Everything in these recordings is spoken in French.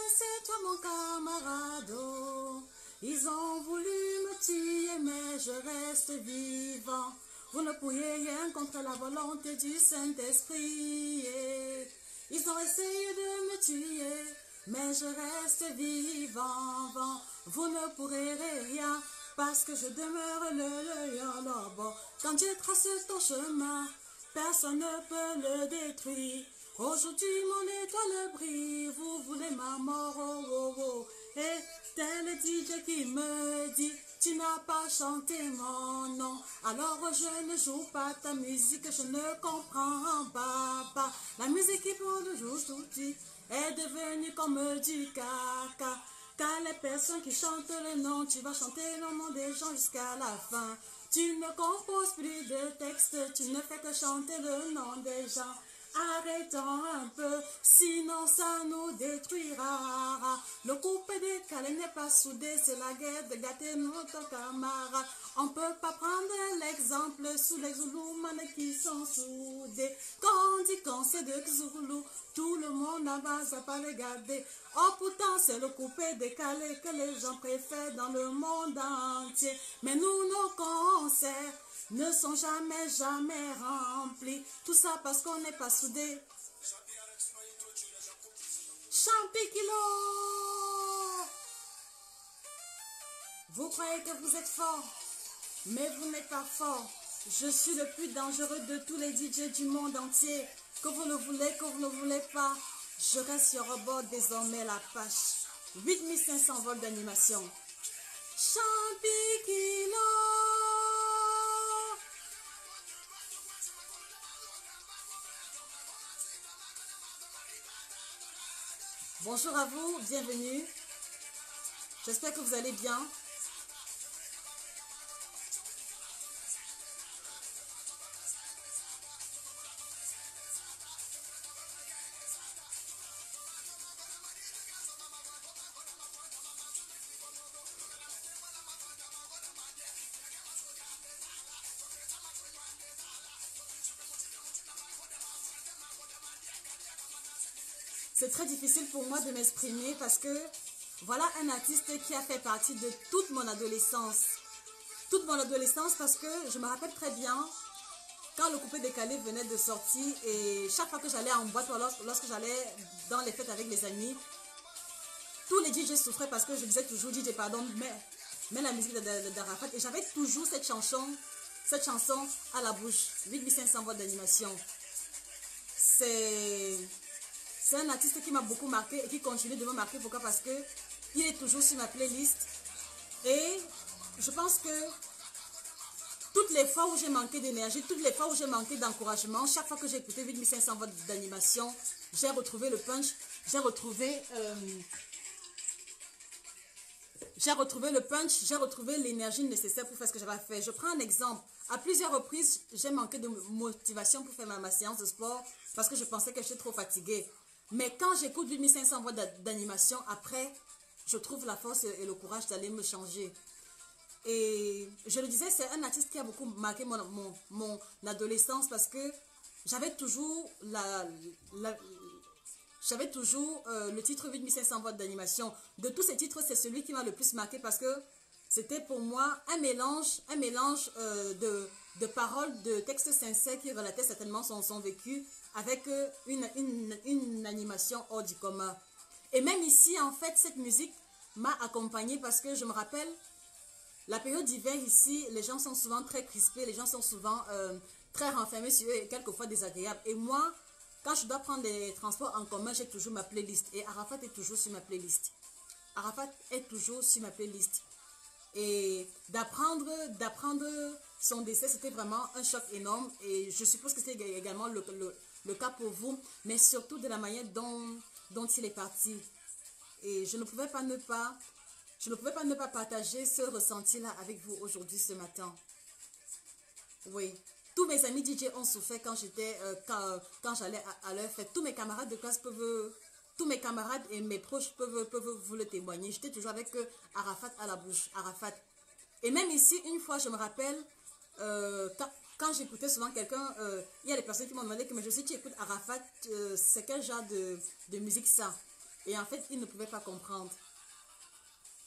c'est toi mon camarade. Ils ont voulu me tuer, mais je reste vivant. Vous ne pourriez rien contre la volonté du Saint-Esprit. Ils ont essayé de me tuer, mais je reste vivant. Vous ne pourrez rien, parce que je demeure le lion. Quand Dieu trace ton chemin, personne ne peut le détruire. Aujourd'hui mon étoile brille, vous voulez ma mort, oh, oh, oh. Et tel le DJ qui me dit, tu n'as pas chanté mon nom. Alors je ne joue pas ta musique, je ne comprends pas. La musique qui pour le jour tout dit est devenue comme du caca. Car les personnes qui chantent le nom, tu vas chanter le nom des gens jusqu'à la fin. Tu ne composes plus de textes, tu ne fais que chanter le nom des gens. Arrêtons un peu, sinon ça nous détruira. Le couple décalé n'est pas soudé, c'est la guerre de gâter notre camarade. On peut pas prendre l'exemple sous les Zoulous qui sont soudés. Quand on dit qu'on c'est de Zoulous, tout le monde n'a pas à pas regarder. Oh pourtant c'est le coupé décalé que les gens préfèrent dans le monde entier. Mais nous nos concerts ne sont jamais remplis. Tout ça parce qu'on n'est pas soudés. Champikilo! Vous croyez que vous êtes fort, mais vous n'êtes pas fort. Je suis le plus dangereux de tous les DJ du monde entier. Que vous le voulez, que vous ne le voulez pas, je reste sur rebord désormais la page. 8500 volts d'animation. Champikilo! Bonjour à vous, bienvenue. J'espère que vous allez bien. C'est très difficile pour moi de m'exprimer parce que voilà un artiste qui a fait partie de toute mon adolescence. Toute mon adolescence parce que je me rappelle très bien quand le coupé décalé venait de sortir et chaque fois que j'allais en boîte ou alors lorsque j'allais dans les fêtes avec les amis, tous les DJ souffraient parce que je disais toujours DJ pardon, mais la musique d'Arafat et j'avais toujours cette chanson à la bouche. 8500 volts d'animation. C'est un artiste qui m'a beaucoup marqué et qui continue de me marquer. Pourquoi? Parce que il est toujours sur ma playlist. Et je pense que toutes les fois où j'ai manqué d'énergie, toutes les fois où j'ai manqué d'encouragement, chaque fois que j'ai écouté 8500 volts d'animation, j'ai retrouvé le punch, j'ai retrouvé l'énergie nécessaire pour faire ce que j'avais fait. Je prends un exemple. À plusieurs reprises, j'ai manqué de motivation pour faire ma séance de sport parce que je pensais que j'étais trop fatiguée. Mais quand j'écoute 8500 voix d'animation, après, je trouve la force et le courage d'aller me changer. Et je le disais, c'est un artiste qui a beaucoup marqué mon adolescence parce que j'avais toujours le titre 8500 voix d'animation. De tous ces titres, c'est celui qui m'a le plus marqué parce que c'était pour moi un mélange de paroles, de textes sincères qui relataient certainement son vécu avec une animation hors du commun. Et même ici, en fait, cette musique m'a accompagnée parce que je me rappelle, la période d'hiver ici, les gens sont souvent très crispés, les gens sont souvent très renfermés sur eux et quelquefois désagréables. Et moi, quand je dois prendre les transports en commun, j'ai toujours ma playlist. Et Arafat est toujours sur ma playlist. Arafat est toujours sur ma playlist. Et d'apprendre son décès, c'était vraiment un choc énorme. Et je suppose que c'était également le cas pour vous, mais surtout de la manière dont il est parti. Et je ne pouvais pas ne pas partager ce ressenti-là avec vous aujourd'hui, ce matin. Oui. Tous mes amis DJ ont souffert quand quand j'allais à leur fête. Tous mes camarades de classe tous mes camarades et mes proches peuvent vous le témoigner. J'étais toujours avec Arafat à la bouche. Arafat. Et même ici, une fois, je me rappelle, quand j'écoutais souvent quelqu'un, il y a des personnes qui m'ont demandé que mais je sais que tu écoutes Arafat, c'est quel genre de musique ça? Et en fait, ils ne pouvaient pas comprendre.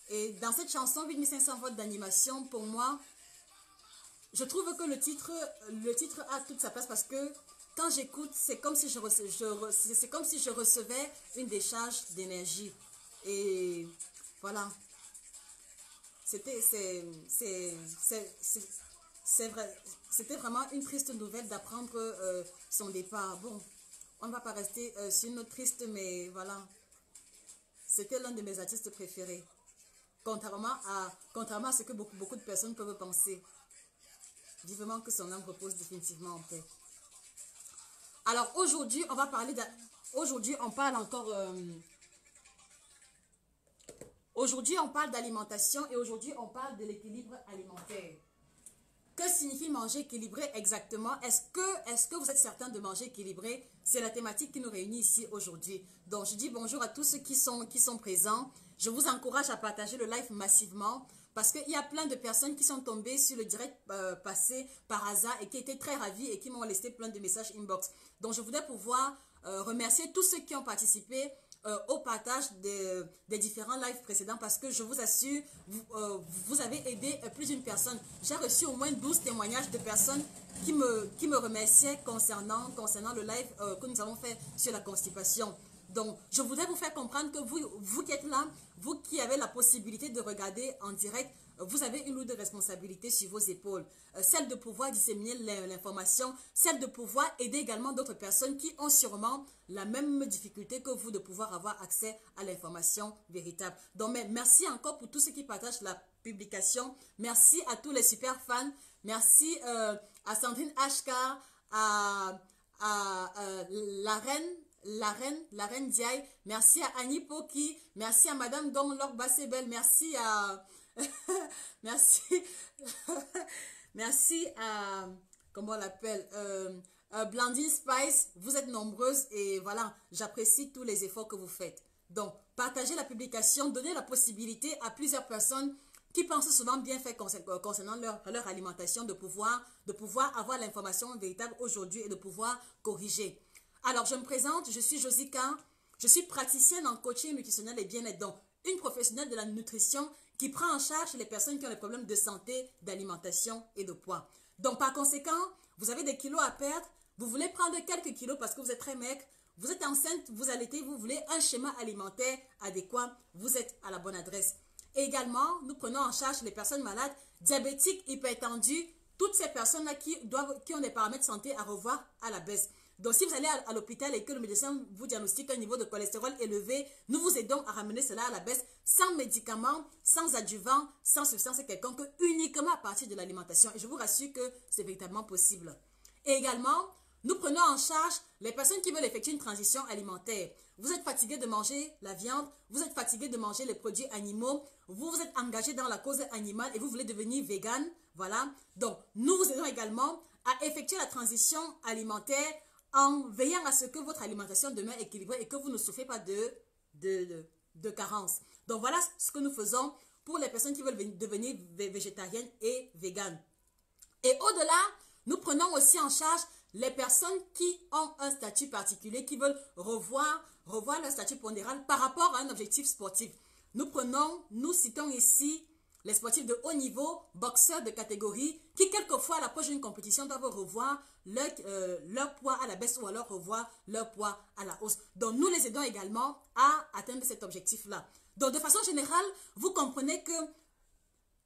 Et dans cette chanson, 8500 volts d'animation, pour moi, je trouve que le titre a toute sa place parce que quand j'écoute, c'est comme si je recevais une décharge d'énergie. Et voilà. C'est vrai. C'était vraiment une triste nouvelle d'apprendre son départ. Bon, on ne va pas rester sur une note triste, mais voilà. C'était l'un de mes artistes préférés. Contrairement à ce que beaucoup de personnes peuvent penser. Vivement que son âme repose définitivement en paix. Alors aujourd'hui, on va parler aujourd'hui, on parle encore aujourd'hui, on parle d'alimentation et aujourd'hui, on parle de l'équilibre alimentaire. Que signifie manger équilibré exactement? Est-ce que vous êtes certain de manger équilibré? C'est la thématique qui nous réunit ici aujourd'hui. Donc, je dis bonjour à tous ceux qui sont présents. Je vous encourage à partager le live massivement parce qu'il y a plein de personnes qui sont tombées sur le direct passé par hasard et qui étaient très ravis et qui m'ont laissé plein de messages inbox. Donc, je voudrais pouvoir remercier tous ceux qui ont participé au partage des différents lives précédents parce que je vous assure, vous avez aidé plus d'une personne. J'ai reçu au moins 12 témoignages de personnes qui me remerciaient concernant le live que nous avons fait sur la constipation. Donc, je voudrais vous faire comprendre que vous qui êtes là, vous qui avez la possibilité de regarder en direct, vous avez une lourde responsabilité sur vos épaules. Celle de pouvoir disséminer l'information, celle de pouvoir aider également d'autres personnes qui ont sûrement la même difficulté que vous de pouvoir avoir accès à l'information véritable. Donc, merci encore pour tous ceux qui partagent la publication. Merci à tous les super fans. Merci à Sandrine HK, à la reine Diaye, merci à Annie Poki, merci à Madame Dong Lok Bassebel, merci à merci merci à comment on l'appelle Blandine Spice, vous êtes nombreuses et voilà, j'apprécie tous les efforts que vous faites. Donc, partagez la publication, donnez la possibilité à plusieurs personnes qui pensent souvent bien faire concernant leur alimentation de pouvoir avoir l'information véritable aujourd'hui et de pouvoir corriger. Alors, je me présente, je suis Josica, je suis praticienne en coaching nutritionnel et bien-être, donc une professionnelle de la nutrition qui prend en charge les personnes qui ont des problèmes de santé, d'alimentation et de poids. Donc, par conséquent, vous avez des kilos à perdre, vous voulez prendre quelques kilos parce que vous êtes très maigre, vous êtes enceinte, vous allaitez, vous voulez un schéma alimentaire adéquat, vous êtes à la bonne adresse. Et également, nous prenons en charge les personnes malades, diabétiques, hypertendues, toutes ces personnes-là qui ont des paramètres de santé à revoir à la baisse. Donc, si vous allez à l'hôpital et que le médecin vous diagnostique un niveau de cholestérol élevé, nous vous aidons à ramener cela à la baisse sans médicaments, sans adjuvants, sans substance quelconque, uniquement à partir de l'alimentation. Et je vous rassure que c'est véritablement possible. Et également, nous prenons en charge les personnes qui veulent effectuer une transition alimentaire. Vous êtes fatigué de manger la viande, vous êtes fatigué de manger les produits animaux, vous vous êtes engagé dans la cause animale et vous voulez devenir vegan. Voilà. Donc, nous vous aidons également à effectuer la transition alimentaire en veillant à ce que votre alimentation demeure équilibrée et que vous ne souffrez pas de carence. Donc, voilà ce que nous faisons pour les personnes qui veulent devenir végétariennes et véganes. Et au-delà, nous prenons aussi en charge les personnes qui ont un statut particulier, qui veulent revoir leur statut pondéral par rapport à un objectif sportif. Nous citons ici les sportifs de haut niveau, boxeurs de catégorie, qui quelquefois à l'approche d'une compétition doivent revoir leur poids à la baisse ou alors revoir leur poids à la hausse. Donc nous les aidons également à atteindre cet objectif-là. Donc de façon générale, vous comprenez que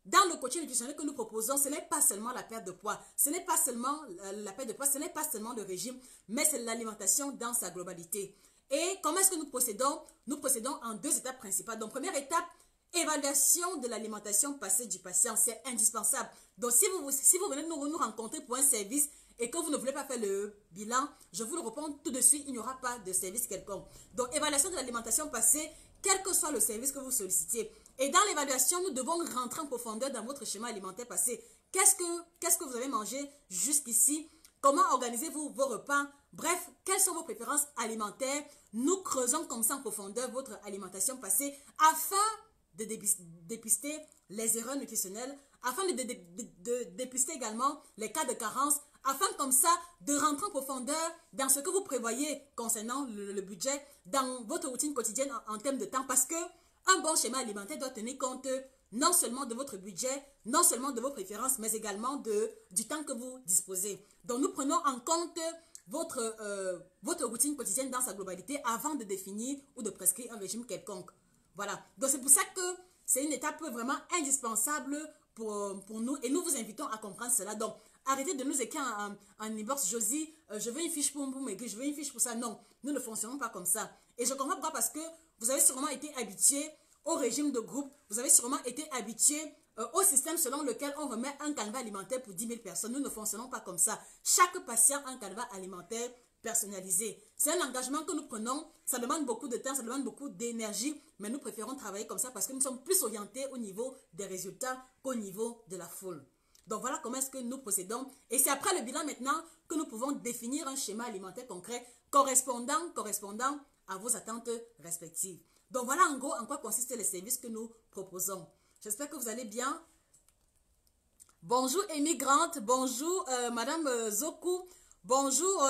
dans le coaching nutritionnel que nous proposons, ce n'est pas seulement la perte de poids, ce n'est pas seulement la perte de poids, ce n'est pas seulement le régime, mais c'est l'alimentation dans sa globalité. Et comment est-ce que nous procédons? Nous procédons en deux étapes principales. Donc première étape, évaluation de l'alimentation passée du patient, c'est indispensable. Donc si vous venez nous rencontrer pour un service et que vous ne voulez pas faire le bilan, je vous le réponds tout de suite, il n'y aura pas de service quelconque. Donc, évaluation de l'alimentation passée, quel que soit le service que vous sollicitez. Et dans l'évaluation, nous devons rentrer en profondeur dans votre schéma alimentaire passé. Qu'est-ce que vous avez mangé jusqu'ici? Comment organisez-vous vos repas? Bref, quelles sont vos préférences alimentaires? Nous creusons comme ça en profondeur votre alimentation passée afin de dépister les erreurs nutritionnelles, afin de dépister également les cas de carence, afin comme ça de rentrer en profondeur dans ce que vous prévoyez concernant le budget, dans votre routine quotidienne en termes de temps, parce que un bon schéma alimentaire doit tenir compte non seulement de votre budget, non seulement de vos préférences, mais également du temps que vous disposez. Donc nous prenons en compte votre routine quotidienne dans sa globalité avant de définir ou de prescrire un régime quelconque. Voilà, donc c'est pour ça que c'est une étape vraiment indispensable pour nous et nous vous invitons à comprendre cela. Donc, arrêtez de nous écrire en inbox, Josie, je veux une fiche pour maigrir, je veux une fiche pour ça. Non, nous ne fonctionnons pas comme ça. Et je comprends pourquoi, parce que vous avez sûrement été habitué au régime de groupe, vous avez sûrement été habitué au système selon lequel on remet un canevas alimentaire pour 10 000 personnes. Nous ne fonctionnons pas comme ça. Chaque patient a un canevas alimentaire personnalisé. C'est un engagement que nous prenons, ça demande beaucoup de temps, ça demande beaucoup d'énergie, mais nous préférons travailler comme ça parce que nous sommes plus orientés au niveau des résultats qu'au niveau de la foule. Donc voilà comment est-ce que nous procédons. Et c'est après le bilan maintenant que nous pouvons définir un schéma alimentaire concret correspondant à vos attentes respectives. Donc voilà en gros en quoi consistent les services que nous proposons. J'espère que vous allez bien. Bonjour Émigrante, bonjour Madame Zoku, bonjour,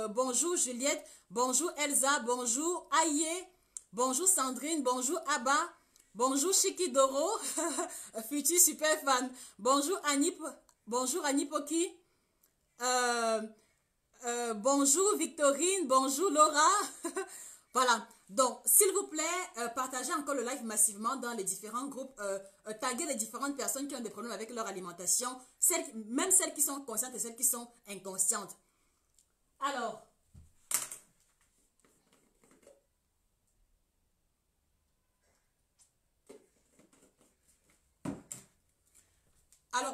bonjour Juliette, bonjour Elsa, bonjour Aïe, bonjour Sandrine, bonjour Abba, bonjour Shikidoro, futur super fan, bonjour Annie Poki, bonjour Victorine, bonjour Laura. Voilà, donc s'il vous plaît, partagez encore le live massivement dans les différents groupes, taguez les différentes personnes qui ont des problèmes avec leur alimentation, même celles qui sont conscientes et celles qui sont inconscientes. Alors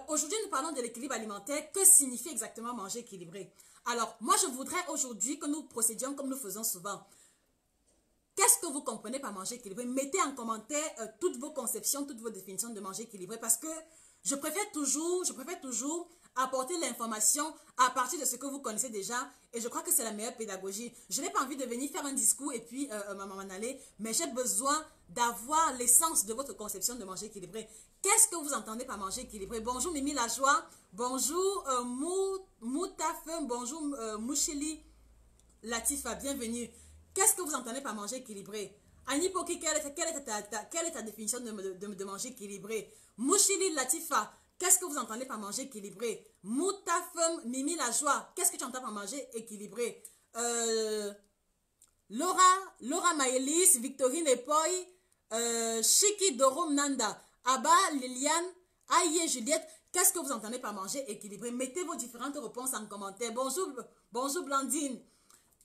aujourd'hui, nous parlons de l'équilibre alimentaire. Que signifie exactement manger équilibré? Alors, moi, je voudrais aujourd'hui que nous procédions comme nous faisons souvent. Qu'est-ce que vous comprenez par manger équilibré? Mettez en commentaire toutes vos conceptions, toutes vos définitions de manger équilibré, parce que je préfère toujours apporter l'information à partir de ce que vous connaissez déjà, et je crois que c'est la meilleure pédagogie. Je n'ai pas envie de venir faire un discours et puis m'en aller, mais j'ai besoin d'avoir l'essence de votre conception de manger équilibré. Qu'est-ce que vous entendez par manger équilibré? Bonjour Mimi Lajoie, bonjour Moutafem, bonjour Mouchili Latifa, bienvenue. Qu'est-ce que vous entendez par manger équilibré? Annie Poki, quelle est ta définition de manger équilibré? Mouchili Latifa, qu'est-ce que vous entendez par manger équilibré? Moutafem Mimi Lajoie, qu'est-ce que tu entends par manger équilibré? Laura Maëlys, Victorine Epoy, Shiki Dorom Nanda, Abba, Liliane, Aïe, Juliette, qu'est-ce que vous entendez par manger équilibré? Mettez vos différentes réponses en commentaire. Bonjour Blandine.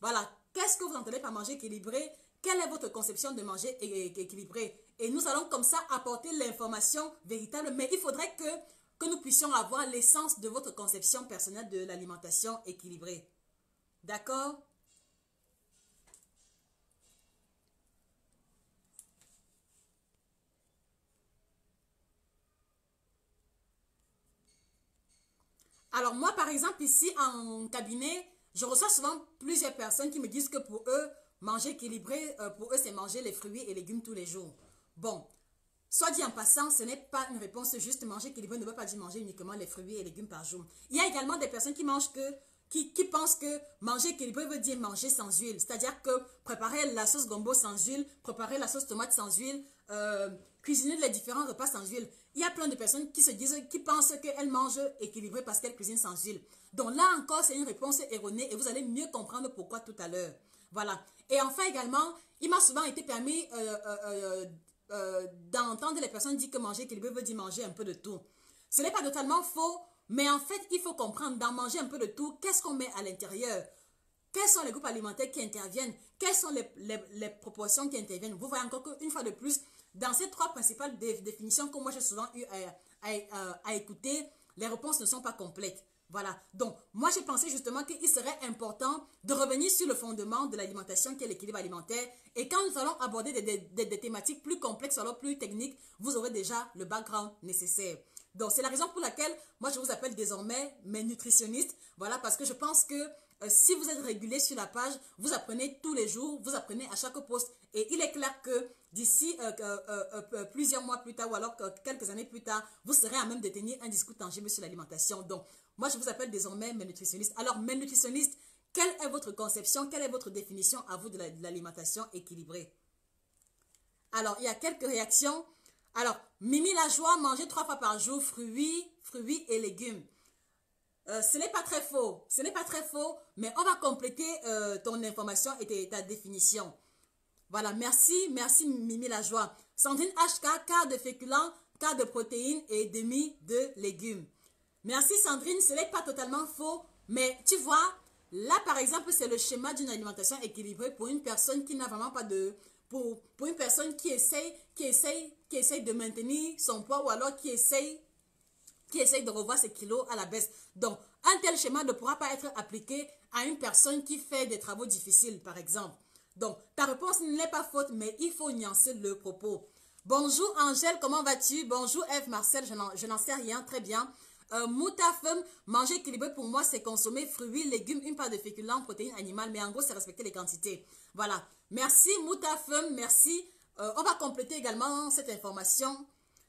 Voilà, qu'est-ce que vous entendez par manger équilibré? Quelle est votre conception de manger équilibré? Et nous allons comme ça apporter l'information véritable, mais il faudrait que nous puissions avoir l'essence de votre conception personnelle de l'alimentation équilibrée. D'accord? Alors moi, par exemple, ici en cabinet, je reçois souvent plusieurs personnes qui me disent que pour eux, manger équilibré, pour eux, c'est manger les fruits et légumes tous les jours. Bon, soit dit en passant, ce n'est pas une réponse juste. Manger équilibré ne veut pas dire manger uniquement les fruits et légumes par jour. Il y a également des personnes qui pensent que manger équilibré veut dire manger sans huile. C'est-à-dire que préparer la sauce gombo sans huile, préparer la sauce tomate sans huile, cuisiner les différents repas sans huile. Il y a plein de personnes qui pensent qu'elles mangent équilibré parce qu'elles cuisinent sans huile. Donc là encore, c'est une réponse erronée et vous allez mieux comprendre pourquoi tout à l'heure. Voilà. Et enfin également, il m'a souvent été permis d'entendre les personnes dire que manger équilibré veut dire manger un peu de tout. Ce n'est pas totalement faux, mais en fait, il faut comprendre, dans manger un peu de tout, qu'est-ce qu'on met à l'intérieur? Quels sont les groupes alimentaires qui interviennent? Quelles sont les proportions qui interviennent? Vous voyez encore qu'une fois de plus, dans ces trois principales définitions que moi j'ai souvent eu à écouter, les réponses ne sont pas complètes. Voilà, donc moi j'ai pensé justement qu'il serait important de revenir sur le fondement de l'alimentation qui est l'équilibre alimentaire. Et quand nous allons aborder des thématiques plus complexes, alors plus techniques, vous aurez déjà le background nécessaire. Donc c'est la raison pour laquelle moi je vous appelle désormais mes nutritionnistes. Voilà, parce que je pense que si vous êtes régulier sur la page, vous apprenez tous les jours, vous apprenez à chaque poste. Et il est clair que d'ici plusieurs mois plus tard ou alors quelques années plus tard, vous serez à même de tenir un discours tangible sur l'alimentation. Donc, moi, je vous appelle désormais mes nutritionnistes. Alors, mes nutritionnistes, quelle est votre conception, quelle est votre définition à vous de l'alimentation équilibrée? Alors, il y a quelques réactions. Alors, Mimi la joie, manger 3 fois par jour, fruits et légumes. Ce n'est pas très faux, ce n'est pas très faux, mais on va compléter ton information et ta définition. Voilà, merci Mimi la joie. Sandrine HK, quart de féculents, quart de protéines et demi de légumes. Merci Sandrine, ce n'est pas totalement faux, mais tu vois, là par exemple, c'est le schéma d'une alimentation équilibrée pour une personne qui n'a vraiment pas de... Pour une personne qui essaye de maintenir son poids ou alors qui essaye de revoir ses kilos à la baisse. Donc, un tel schéma ne pourra pas être appliqué à une personne qui fait des travaux difficiles, par exemple. Donc, ta réponse n'est pas faute, mais il faut nuancer le propos. Bonjour Angèle, comment vas-tu? Bonjour Eve Marcel, je n'en sais rien, très bien. Moutafem, manger équilibré pour moi, c'est consommer fruits, légumes, une part de féculents, protéines animales, mais en gros, c'est respecter les quantités. Voilà. Merci Moutafem, merci. On va compléter également cette information.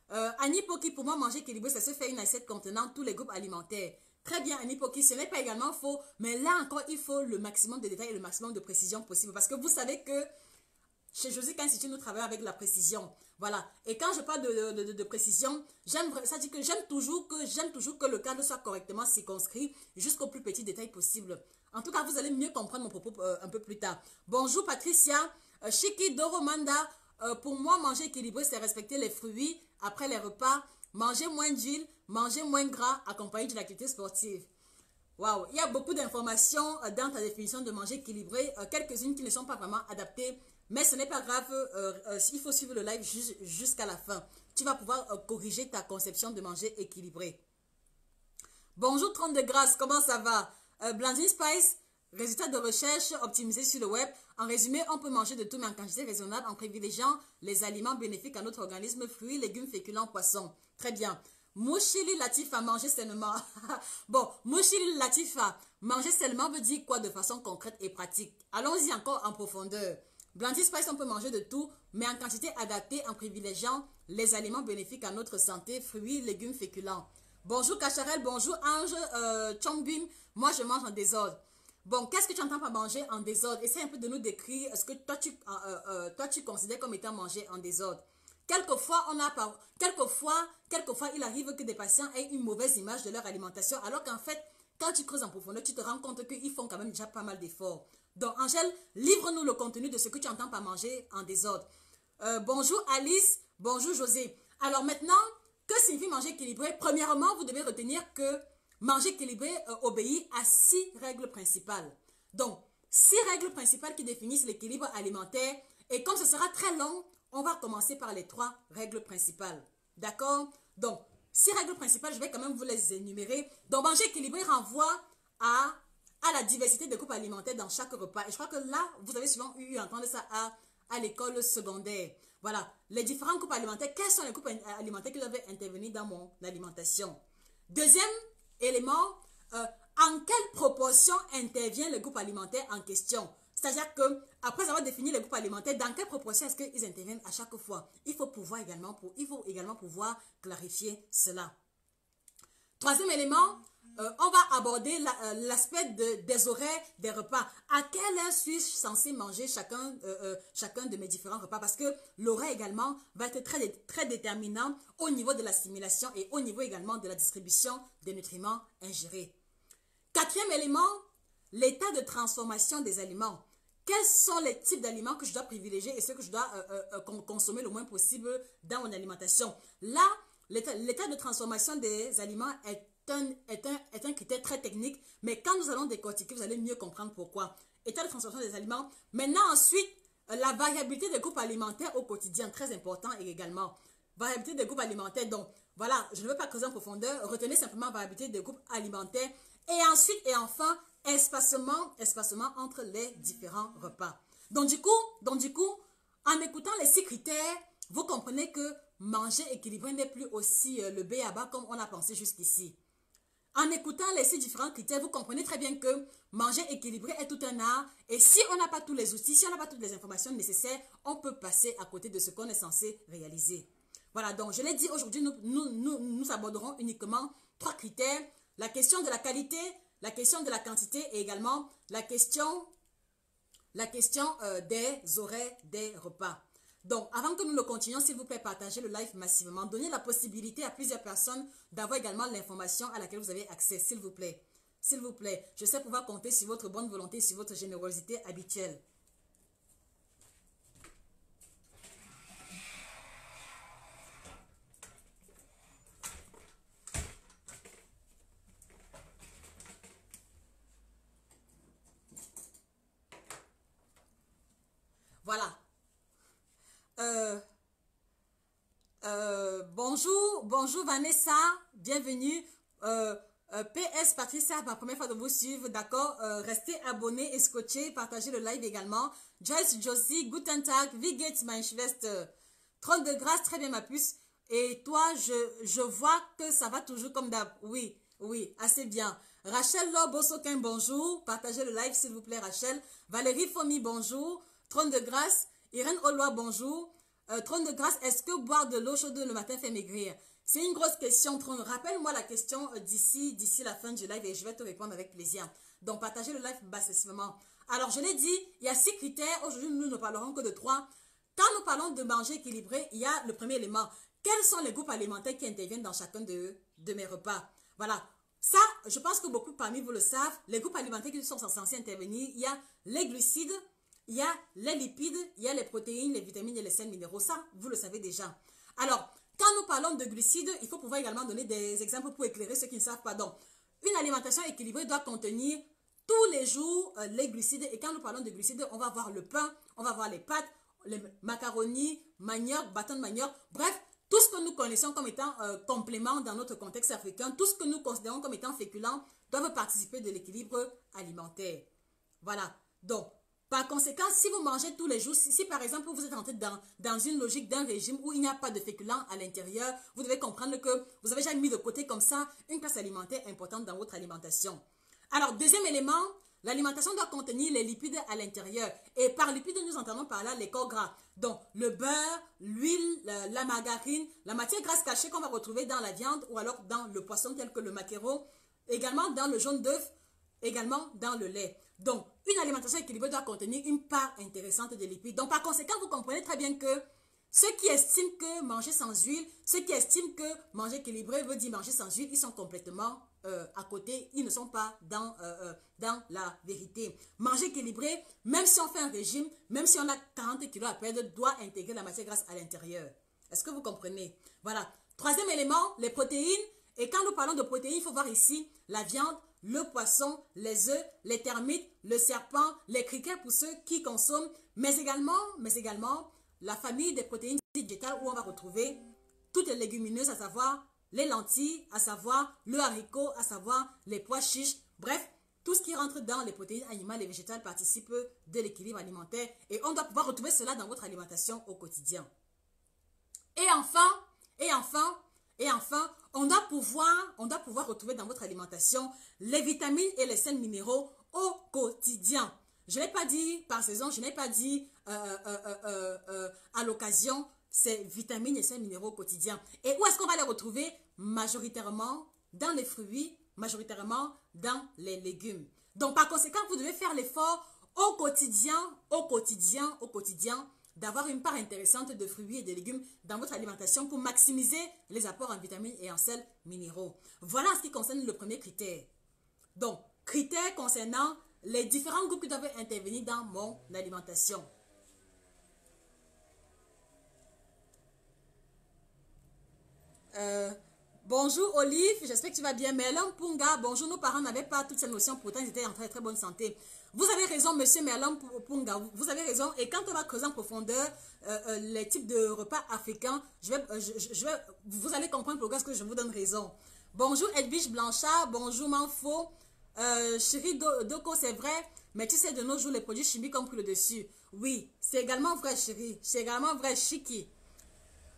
Annie Poki, pour moi, manger équilibré, ça se fait une assiette contenant tous les groupes alimentaires. Très bien, Annie Poki, ce n'est pas également faux, mais là encore, il faut le maximum de détails et le maximum de précision possible. Parce que vous savez que chez Josique Institut, nous travaillons avec la précision. Voilà. Et quand je parle de précision, ça dit que j'aime toujours que le cadre soit correctement circonscrit jusqu'au plus petit détail possible. En tout cas, vous allez mieux comprendre mon propos un peu plus tard. Bonjour Patricia, Chiki Doromanda. Pour moi, manger équilibré, c'est respecter les fruits après les repas, manger moins d'huile, manger moins gras, accompagné d'une activité sportive. Waouh, il y a beaucoup d'informations dans ta définition de manger équilibré, quelques-unes qui ne sont pas vraiment adaptées, mais ce n'est pas grave, il faut suivre le live jusqu'à la fin. Tu vas pouvoir corriger ta conception de manger équilibré. Bonjour 30 de grâce, comment ça va? Blandine Spice, résultat de recherche optimisé sur le web. En résumé, on peut manger de tout mais en quantité raisonnable en privilégiant les aliments bénéfiques à notre organisme, fruits, légumes, féculents, poissons. Très bien. Mouchili Latifa, manger sainement. Bon, Mouchili Latifa, manger sainement veut dire quoi de façon concrète et pratique? Allons-y encore en profondeur. Blandine Spice, on peut manger de tout, mais en quantité adaptée en privilégiant les aliments bénéfiques à notre santé, fruits, légumes, féculents. Bonjour Cacharel, bonjour Ange Chombim, moi je mange en désordre. Bon, qu'est-ce que tu entends par manger en désordre? Essaye un peu de nous décrire ce que toi tu considères comme étant manger en désordre. Quelquefois, il arrive que des patients aient une mauvaise image de leur alimentation, alors qu'en fait, quand tu creuses en profondeur, tu te rends compte qu'ils font quand même déjà pas mal d'efforts. Donc, Angèle, livre-nous le contenu de ce que tu entends par manger en désordre. Bonjour Alice, bonjour José. Alors maintenant, que signifie manger équilibré? Premièrement, vous devez retenir que manger équilibré obéit à 6 règles principales. Donc, 6 règles principales qui définissent l'équilibre alimentaire. Et comme ce sera très long, on va commencer par les 3 règles principales. D'accord? Donc, 6 règles principales, je vais quand même vous les énumérer. Donc, manger équilibré renvoie à la diversité des groupes alimentaires dans chaque repas. Et je crois que là, vous avez souvent eu à entendre ça à l'école secondaire. Voilà, les différents groupes alimentaires. Quels sont les groupes alimentaires qui doivent intervenir dans mon alimentation? Deuxième élément, en quelle proportion intervient le groupe alimentaire en question? C'est-à-dire que après avoir défini les groupes alimentaires, dans quelle proportion est-ce qu'ils interviennent à chaque fois? Il faut également pouvoir clarifier cela. Troisième élément, on va aborder l'aspect des horaires des repas. À quelle heure suis-je censé manger chacun de mes différents repas? Parce que l'horaire également va être très déterminant au niveau de l'assimilation et au niveau également de la distribution des nutriments ingérés. Quatrième élément, l'état de transformation des aliments. Quels sont les types d'aliments que je dois privilégier et ceux que je dois consommer le moins possible dans mon alimentation? Là, l'état de transformation des aliments est un critère très technique, mais quand nous allons décortiquer, vous allez mieux comprendre pourquoi. État de transformation des aliments. Maintenant, ensuite, la variabilité des groupes alimentaires au quotidien, très important également. Variabilité des groupes alimentaires, donc voilà, je ne veux pas creuser en profondeur, retenez simplement variabilité des groupes alimentaires. Et ensuite, et enfin, espacement entre les différents repas. Donc du coup, en écoutant les 6 critères, vous comprenez que manger équilibré n'est plus aussi le b.a.-ba comme on a pensé jusqu'ici. En écoutant les 6 différents critères, vous comprenez très bien que manger équilibré est tout un art. Et si on n'a pas tous les outils, si on n'a pas toutes les informations nécessaires, on peut passer à côté de ce qu'on est censé réaliser. Voilà, donc je l'ai dit, aujourd'hui, nous aborderons uniquement 3 critères. La question de la qualité, la question de la quantité et également la question des horaires des repas. Donc, avant que nous le continuions, s'il vous plaît, partagez le live massivement. Donnez la possibilité à plusieurs personnes d'avoir également l'information à laquelle vous avez accès, s'il vous plaît. S'il vous plaît, je sais pouvoir compter sur votre bonne volonté, sur votre générosité habituelle. Voilà. Bonjour Vanessa, bienvenue. PS Patricia, ma première fois de vous suivre, d'accord. Restez abonnés et scotchés, partagez le live également. Joyce Josie, Guten Tag, wie geht's mein Schwester? Trône de grâce, très bien ma puce. Et toi, je vois que ça va toujours comme d'hab. Oui, assez bien. Rachel Lobosokin, bonjour. Partagez le live s'il vous plaît Rachel. Valérie Fomi, bonjour. Trône de grâce. Irène Oloa, bonjour. Trône de grâce, est-ce que boire de l'eau chaude le matin fait maigrir? C'est une grosse question. Rappelle-moi la question d'ici la fin du live et je vais te répondre avec plaisir. Donc, partagez le live massivement. Alors, je l'ai dit, il y a 6 critères. Aujourd'hui, nous ne parlerons que de 3. Quand nous parlons de manger équilibré, il y a le premier élément. Quels sont les groupes alimentaires qui interviennent dans chacun de mes repas? Voilà. Ça, je pense que beaucoup parmi vous le savent. Les groupes alimentaires qui sont censés intervenir, il y a les glucides, il y a les lipides, il y a les protéines, les vitamines et les sels minéraux. Ça, vous le savez déjà. Alors, quand nous parlons de glucides, il faut pouvoir également donner des exemples pour éclairer ceux qui ne savent pas. Donc, une alimentation équilibrée doit contenir tous les jours les glucides. Et quand nous parlons de glucides, on va voir le pain, on va voir les pâtes, les macaronis, manioc, bâton de manioc. Bref, tout ce que nous connaissons comme étant complément dans notre contexte africain, tout ce que nous considérons comme étant féculents, doivent participer de l'équilibre alimentaire. Voilà. Donc, par conséquent, si vous mangez tous les jours, si par exemple vous êtes entré dans une logique d'un régime où il n'y a pas de féculents à l'intérieur, vous devez comprendre que vous avez déjà mis de côté comme ça une place alimentaire importante dans votre alimentation. Alors, deuxième élément, l'alimentation doit contenir les lipides à l'intérieur. Et par lipides, nous entendons par là les corps gras. Donc, le beurre, l'huile, la margarine, la matière grasse cachée qu'on va retrouver dans la viande ou alors dans le poisson tel que le maquereau, également dans le jaune d'œuf, également dans le lait. Donc, une alimentation équilibrée doit contenir une part intéressante de lipides. Donc, par conséquent, vous comprenez très bien que ceux qui estiment que manger sans huile, ceux qui estiment que manger équilibré veut dire manger sans huile, ils sont complètement à côté, ils ne sont pas dans la vérité. Manger équilibré, même si on fait un régime, même si on a 40 kilos à perdre, doit intégrer la matière grasse à l'intérieur. Est-ce que vous comprenez? Voilà. Troisième élément, les protéines. Et quand nous parlons de protéines, il faut voir ici la viande, le poisson, les œufs, les termites, le serpent, les criquets pour ceux qui consomment, mais également la famille des protéines végétales où on va retrouver toutes les légumineuses, à savoir les lentilles, à savoir le haricot, à savoir les pois chiches. Bref, tout ce qui rentre dans les protéines animales et végétales participe de l'équilibre alimentaire et on doit pouvoir retrouver cela dans votre alimentation au quotidien. Et enfin, on doit pouvoir retrouver dans votre alimentation les vitamines et les sels minéraux au quotidien. Je n'ai pas dit par saison, je n'ai pas dit à l'occasion, c'est vitamines et sels minéraux au quotidien. Et où est-ce qu'on va les retrouver? Majoritairement dans les fruits, majoritairement dans les légumes. Donc par conséquent, vous devez faire l'effort au quotidien, d'avoir une part intéressante de fruits et de légumes dans votre alimentation pour maximiser les apports en vitamines et en sels minéraux. Voilà ce qui concerne le premier critère. Donc, critères concernant les différents groupes qui doivent intervenir dans mon alimentation. Bonjour Olive, j'espère que tu vas bien. Merlin Punga, bonjour, nos parents n'avaient pas toutes ces notions, pourtant ils étaient en très très bonne santé. Vous avez raison, monsieur Merlin Punga, vous avez raison. Et quand on va creuser en profondeur les types de repas africains, vous allez comprendre pourquoi est-ce que je vous donne raison. Bonjour Edwige Blanchard, bonjour Manfo, Chérie Doko, c'est vrai, mais tu sais, de nos jours, les produits chimiques ont pris le dessus. Oui, c'est également vrai, chérie. C'est également vrai, Chiki.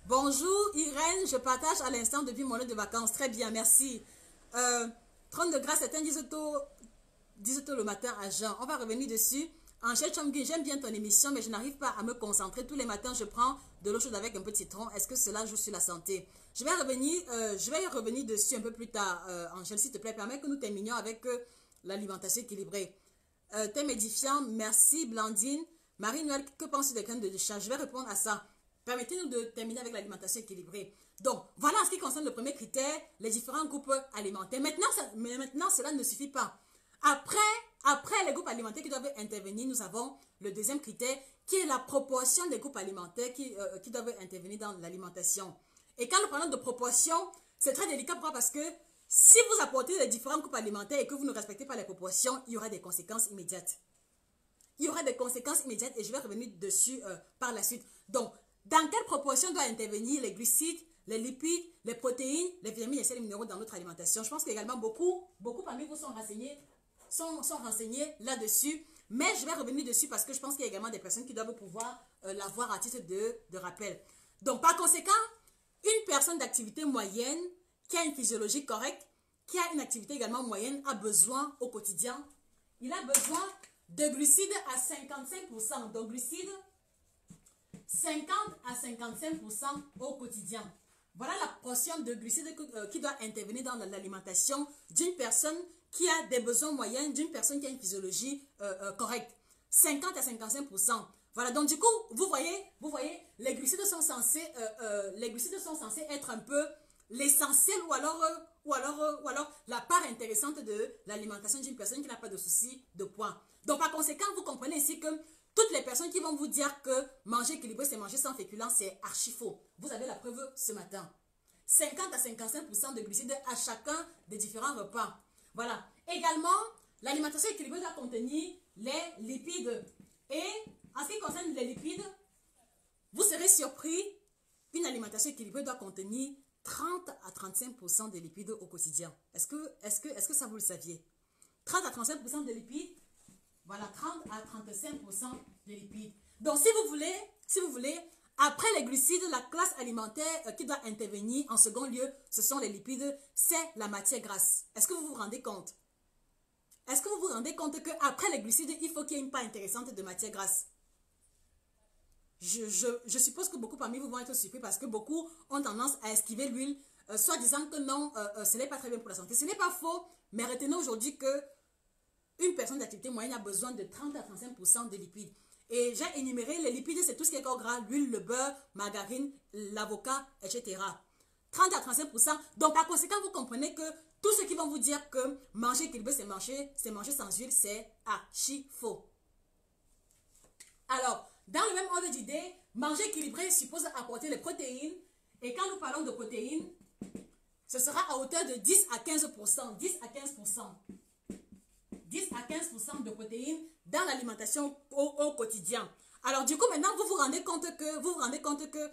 Bonjour, Irène. Je partage à l'instant depuis mon lieu de vacances. Très bien, merci. 30 degrés, certains disent tôt le matin à Jean. On va revenir dessus. Angèle Chomgui, j'aime bien ton émission, mais je n'arrive pas à me concentrer. Tous les matins, je prends de l'eau chaude avec un peu de citron. Est-ce que cela joue sur la santé? Je vais y revenir dessus un peu plus tard. Angèle, s'il te plaît, permets que nous terminions avec l'alimentation équilibrée. Thème édifiant, merci Blandine. Marie-Noël, que penses-tu des graines de chat? Je vais répondre à ça. Permettez-nous de terminer avec l'alimentation équilibrée. Donc, voilà en ce qui concerne le premier critère, les différents groupes alimentaires. Maintenant, cela ne suffit pas. Après les groupes alimentaires qui doivent intervenir, nous avons le deuxième critère qui est la proportion des groupes alimentaires qui doivent intervenir dans l'alimentation. Et quand nous parlons de proportion, c'est très délicat. Pourquoi? Parce que si vous apportez les différents groupes alimentaires et que vous ne respectez pas les proportions, il y aura des conséquences immédiates. Il y aura des conséquences immédiates et je vais revenir dessus par la suite. Donc, dans quelle proportion doit intervenir les glucides, les lipides, les protéines, les vitamines et les minéraux dans notre alimentation? Je pense qu'également beaucoup parmi vous sont renseignés là-dessus. Mais je vais revenir dessus parce que je pense qu'il y a également des personnes qui doivent pouvoir l'avoir à titre de rappel. Donc, par conséquent, une personne d'activité moyenne qui a une physiologie correcte, qui a une activité également moyenne, a besoin au quotidien. Il a besoin de glucides à 55%. Donc, glucides 50 à 55% au quotidien. Voilà la portion de glucides qui doit intervenir dans l'alimentation d'une personne qui a des besoins moyens, d'une personne qui a une physiologie correcte. 50 à 55%. Voilà, donc du coup, vous voyez, les glucides sont censés être un peu l'essentiel ou alors la part intéressante de l'alimentation d'une personne qui n'a pas de souci de poids. Donc par conséquent, vous comprenez ici que toutes les personnes qui vont vous dire que manger équilibré, c'est manger sans féculents, c'est archi faux. Vous avez la preuve ce matin. 50 à 55% de glucides à chacun des différents repas. Voilà. Également, l'alimentation équilibrée doit contenir les lipides. Et en ce qui concerne les lipides, vous serez surpris, une alimentation équilibrée doit contenir 30 à 35% de lipides au quotidien. Est-ce que ça vous le saviez? 30 à 35% de lipides. Voilà, 30 à 35% de lipides. Donc, si vous voulez, après les glucides, la classe alimentaire qui doit intervenir en second lieu, ce sont les lipides, c'est la matière grasse. Est-ce que vous vous rendez compte? Est-ce que vous vous rendez compte qu'après les glucides, il faut qu'il y ait une part intéressante de matière grasse? Je suppose que beaucoup parmi vous vont être surpris parce que beaucoup ont tendance à esquiver l'huile, soit disant que non, ce n'est pas très bien pour la santé. Ce n'est pas faux, mais retenez aujourd'hui que une personne d'activité moyenne a besoin de 30 à 35% de lipides. Et j'ai énuméré les lipides, c'est tout ce qui est corps gras, l'huile, le beurre, margarine, l'avocat, etc. 30 à 35%. Donc, par conséquent, vous comprenez que tous ceux qui vont vous dire que manger équilibré, c'est manger sans huile, c'est archi faux. Alors, dans le même ordre d'idée, manger équilibré suppose apporter les protéines. Et quand nous parlons de protéines, ce sera à hauteur de 10 à 15%. 10 à 15%. 10 à 15% de protéines dans l'alimentation au quotidien. Alors du coup, maintenant, vous vous rendez compte que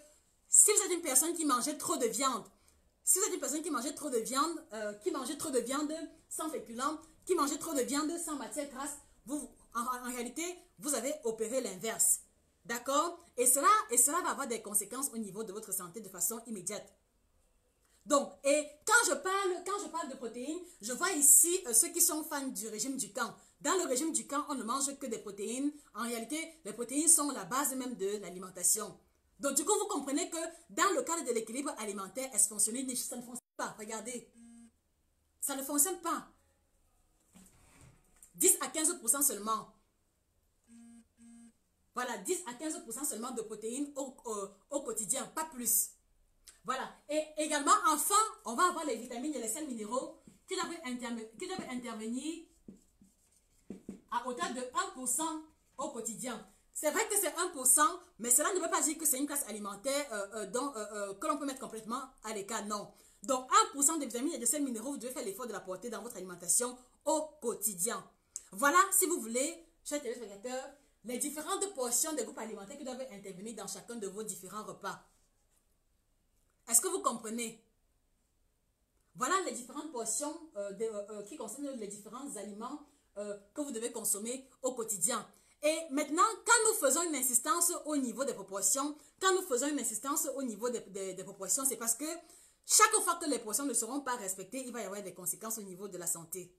si vous êtes une personne qui mangeait trop de viande, si vous êtes une personne qui mangeait trop de viande, sans féculents, qui mangeait trop de viande sans matière grasse, en réalité, vous avez opéré l'inverse. D'accord? Et cela va avoir des conséquences au niveau de votre santé de façon immédiate. Donc, et quand je parle de protéines, je vois ici ceux qui sont fans du régime du camp. Dans le régime du camp, on ne mange que des protéines. En réalité, les protéines sont la base même de l'alimentation. Donc, du coup, vous comprenez que dans le cadre de l'équilibre alimentaire, ça ne fonctionne pas. Regardez, ça ne fonctionne pas. 10 à 15% seulement. Voilà, 10 à 15% seulement de protéines au quotidien, pas plus. Voilà. Et également, enfin, on va avoir les vitamines et les sels minéraux qui doivent intervenir à hauteur de 1% au quotidien. C'est vrai que c'est 1%, mais cela ne veut pas dire que c'est une classe alimentaire que l'on peut mettre complètement à l'écart. Non. Donc, 1% de vitamines et de sels minéraux, vous devez faire l'effort de l'apporter dans votre alimentation au quotidien. Voilà, si vous voulez, chers téléspectateurs, les différentes portions des groupes alimentaires qui doivent intervenir dans chacun de vos différents repas. Est-ce que vous comprenez? Voilà les différentes portions qui concernent les différents aliments que vous devez consommer au quotidien. Et maintenant, quand nous faisons une insistance au niveau des proportions, c'est parce que chaque fois que les portions ne seront pas respectées, il va y avoir des conséquences au niveau de la santé.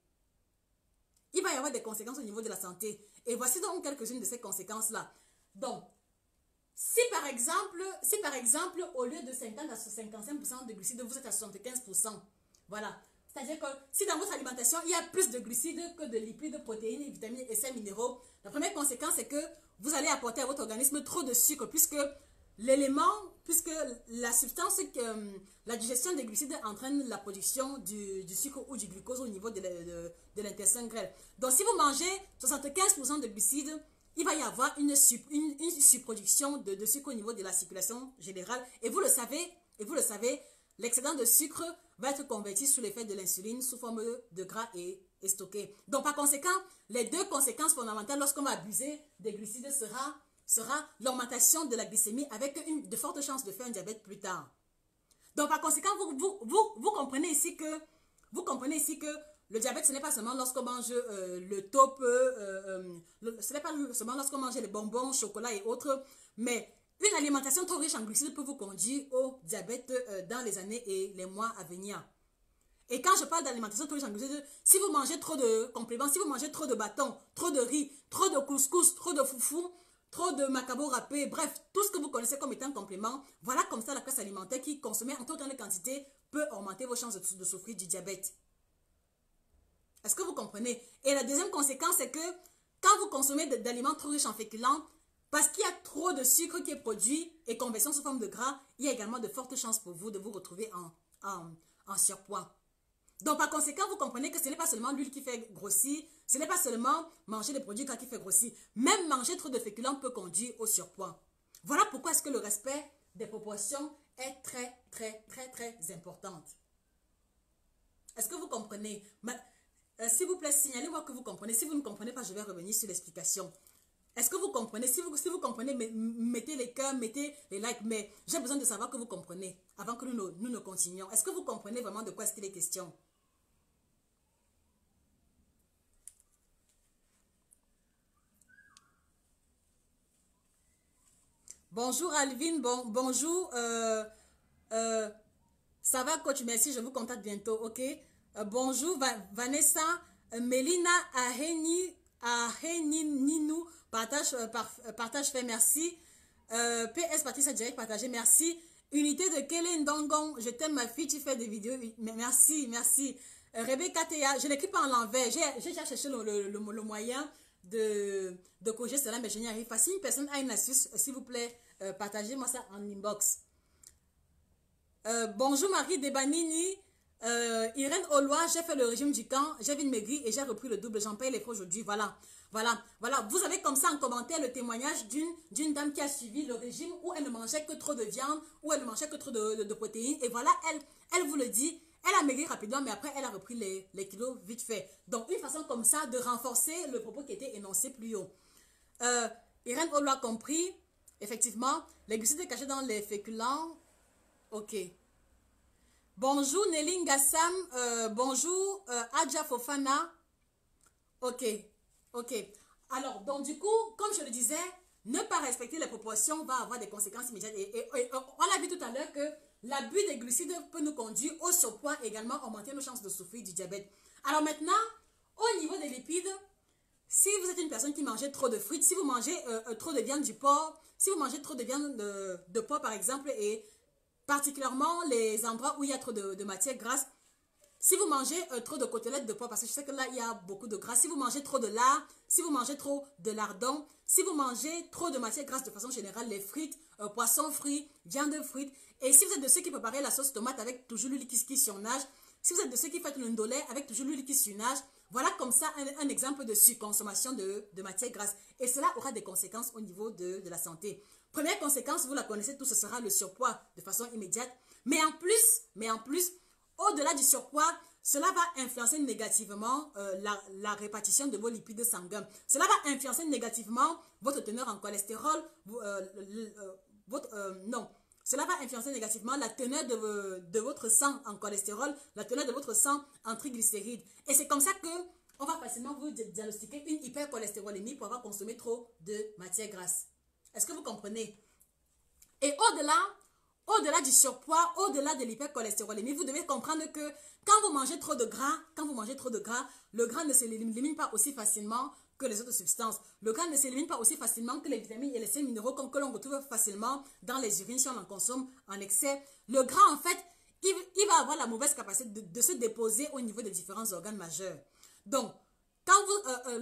Il va y avoir des conséquences au niveau de la santé. Et voici donc quelques-unes de ces conséquences-là. Donc, si par exemple, au lieu de 50 à 55% de glucides, vous êtes à 75%, voilà. C'est-à-dire que si dans votre alimentation, il y a plus de glucides que de lipides, protéines, vitamines et sels minéraux, la première conséquence, c'est que vous allez apporter à votre organisme trop de sucre puisque la substance, la digestion des glucides entraîne la production du sucre ou du glucose au niveau de l'intestin grêle. Donc, si vous mangez 75% de glucides, il va y avoir une surproduction de sucre au niveau de la circulation générale. Et vous le savez, l'excédent de sucre va être converti sous l'effet de l'insuline sous forme de gras et stocké. Donc, par conséquent, les deux conséquences fondamentales lorsqu'on va abuser des glucides sera l'augmentation de la glycémie avec de fortes chances de faire un diabète plus tard. Donc, par conséquent, vous comprenez ici que le diabète, ce n'est pas seulement lorsqu'on mange le taupe, ce n'est pas seulement lorsqu'on mange les bonbons, chocolat et autres, mais une alimentation trop riche en glucides peut vous conduire au diabète dans les années et les mois à venir. Et quand je parle d'alimentation trop riche en glucides, si vous mangez trop de compléments, si vous mangez trop de bâtons, trop de riz, trop de couscous, trop de foufou, trop de macabo râpé, bref, tout ce que vous connaissez comme étant complément, voilà comme ça la classe alimentaire qui, consommée en trop grande quantité, peut augmenter vos chances de souffrir du diabète. Est-ce que vous comprenez? Et la deuxième conséquence, c'est que quand vous consommez d'aliments trop riches en féculents, parce qu'il y a trop de sucre qui est produit et conversion sous forme de gras, il y a également de fortes chances pour vous de vous retrouver en surpoids. Donc, par conséquent, vous comprenez que ce n'est pas seulement l'huile qui fait grossir, ce n'est pas seulement manger des produits gras qui fait grossir. Même manger trop de féculents peut conduire au surpoids. Voilà pourquoi est-ce que le respect des proportions est très, très, très, très importante. Est-ce que vous comprenez? S'il vous plaît, signalez-moi que vous comprenez. Si vous ne comprenez pas, je vais revenir sur l'explication. Est-ce que vous comprenez? Si vous comprenez, mettez les cœurs, mettez les likes. Mais j'ai besoin de savoir que vous comprenez avant que nous ne continuions. Est-ce que vous comprenez vraiment de quoi est-ce qu'il est question? Bonjour Alvin, bonjour. Ça va coach, merci, je vous contacte bientôt, ok? Bonjour Vanessa, Melina Aheni Ninou, partage fait, merci. PS Patricia direct partagé, merci. Unité de Kellen Dongon, je t'aime ma fille, tu fais des vidéos, merci, merci. Rebecca Théa, je n'écris pas en l'envers, j'ai déjà cherché le moyen de corriger cela, mais je n'y arrive pas. Si une personne a une astuce, s'il vous plaît, partagez-moi ça en inbox. Bonjour Marie Debanini, Irène Olois, j'ai fait le régime du camp, j'ai vite maigri et j'ai repris le double, j'en paye les frais aujourd'hui, voilà. Vous avez comme ça en commentaire le témoignage d'une dame qui a suivi le régime où elle ne mangeait que trop de viande, où elle ne mangeait que trop de protéines, et voilà, elle vous le dit, elle a maigri rapidement, mais après elle a repris les kilos vite fait. Donc une façon comme ça de renforcer le propos qui était énoncé plus haut. Irène Olois compris, effectivement, les glucides cachés dans les féculents, ok. Bonjour Néline Gassam, bonjour Adja Fofana. Ok. Alors, donc du coup, comme je le disais, ne pas respecter les proportions va avoir des conséquences immédiates. Et on l'a vu tout à l'heure que l'abus des glucides peut nous conduire au surpoids et également augmenter nos chances de souffrir du diabète. Alors maintenant, au niveau des lipides, si vous êtes une personne qui mange trop de frites, si vous mangez trop de viande du porc, si vous mangez trop de viande de porc par exemple, et particulièrement les endroits où il y a trop de matière grasse. Si vous mangez trop de côtelettes de porc, parce que je sais que là, il y a beaucoup de gras. Si vous mangez trop de lard, si vous mangez trop de lardons, si vous mangez trop de matière grasse de façon générale, les frites, poissons frits, viande frite. Et si vous êtes de ceux qui préparent la sauce tomate avec toujours l'huile qui sur nage, si vous êtes de ceux qui font le ndolé avec toujours l'huile qui sur nage, voilà comme ça un exemple de surconsommation de matière grasse. Et cela aura des conséquences au niveau de la santé. Première conséquence, vous la connaissez tous, ce sera le surpoids de façon immédiate. Mais en plus, au-delà du surpoids, cela va influencer négativement la répartition de vos lipides sanguins. Cela va influencer négativement votre teneur en cholestérol, cela va influencer négativement la teneur de votre sang en cholestérol, la teneur de votre sang en triglycérides. Et c'est comme ça que on va facilement vous diagnostiquer une hypercholestérolémie pour avoir consommé trop de matières grasses. Est-ce que vous comprenez? Et au-delà du surpoids, au-delà de l'hypercholestérolémie, vous devez comprendre que quand vous mangez trop de gras, le gras ne s'élimine pas aussi facilement que les autres substances. Le gras ne s'élimine pas aussi facilement que les vitamines et les sels minéraux que l'on retrouve facilement dans les urines si on en consomme en excès. Le gras, en fait, il va avoir la mauvaise capacité de se déposer au niveau des différents organes majeurs. Donc,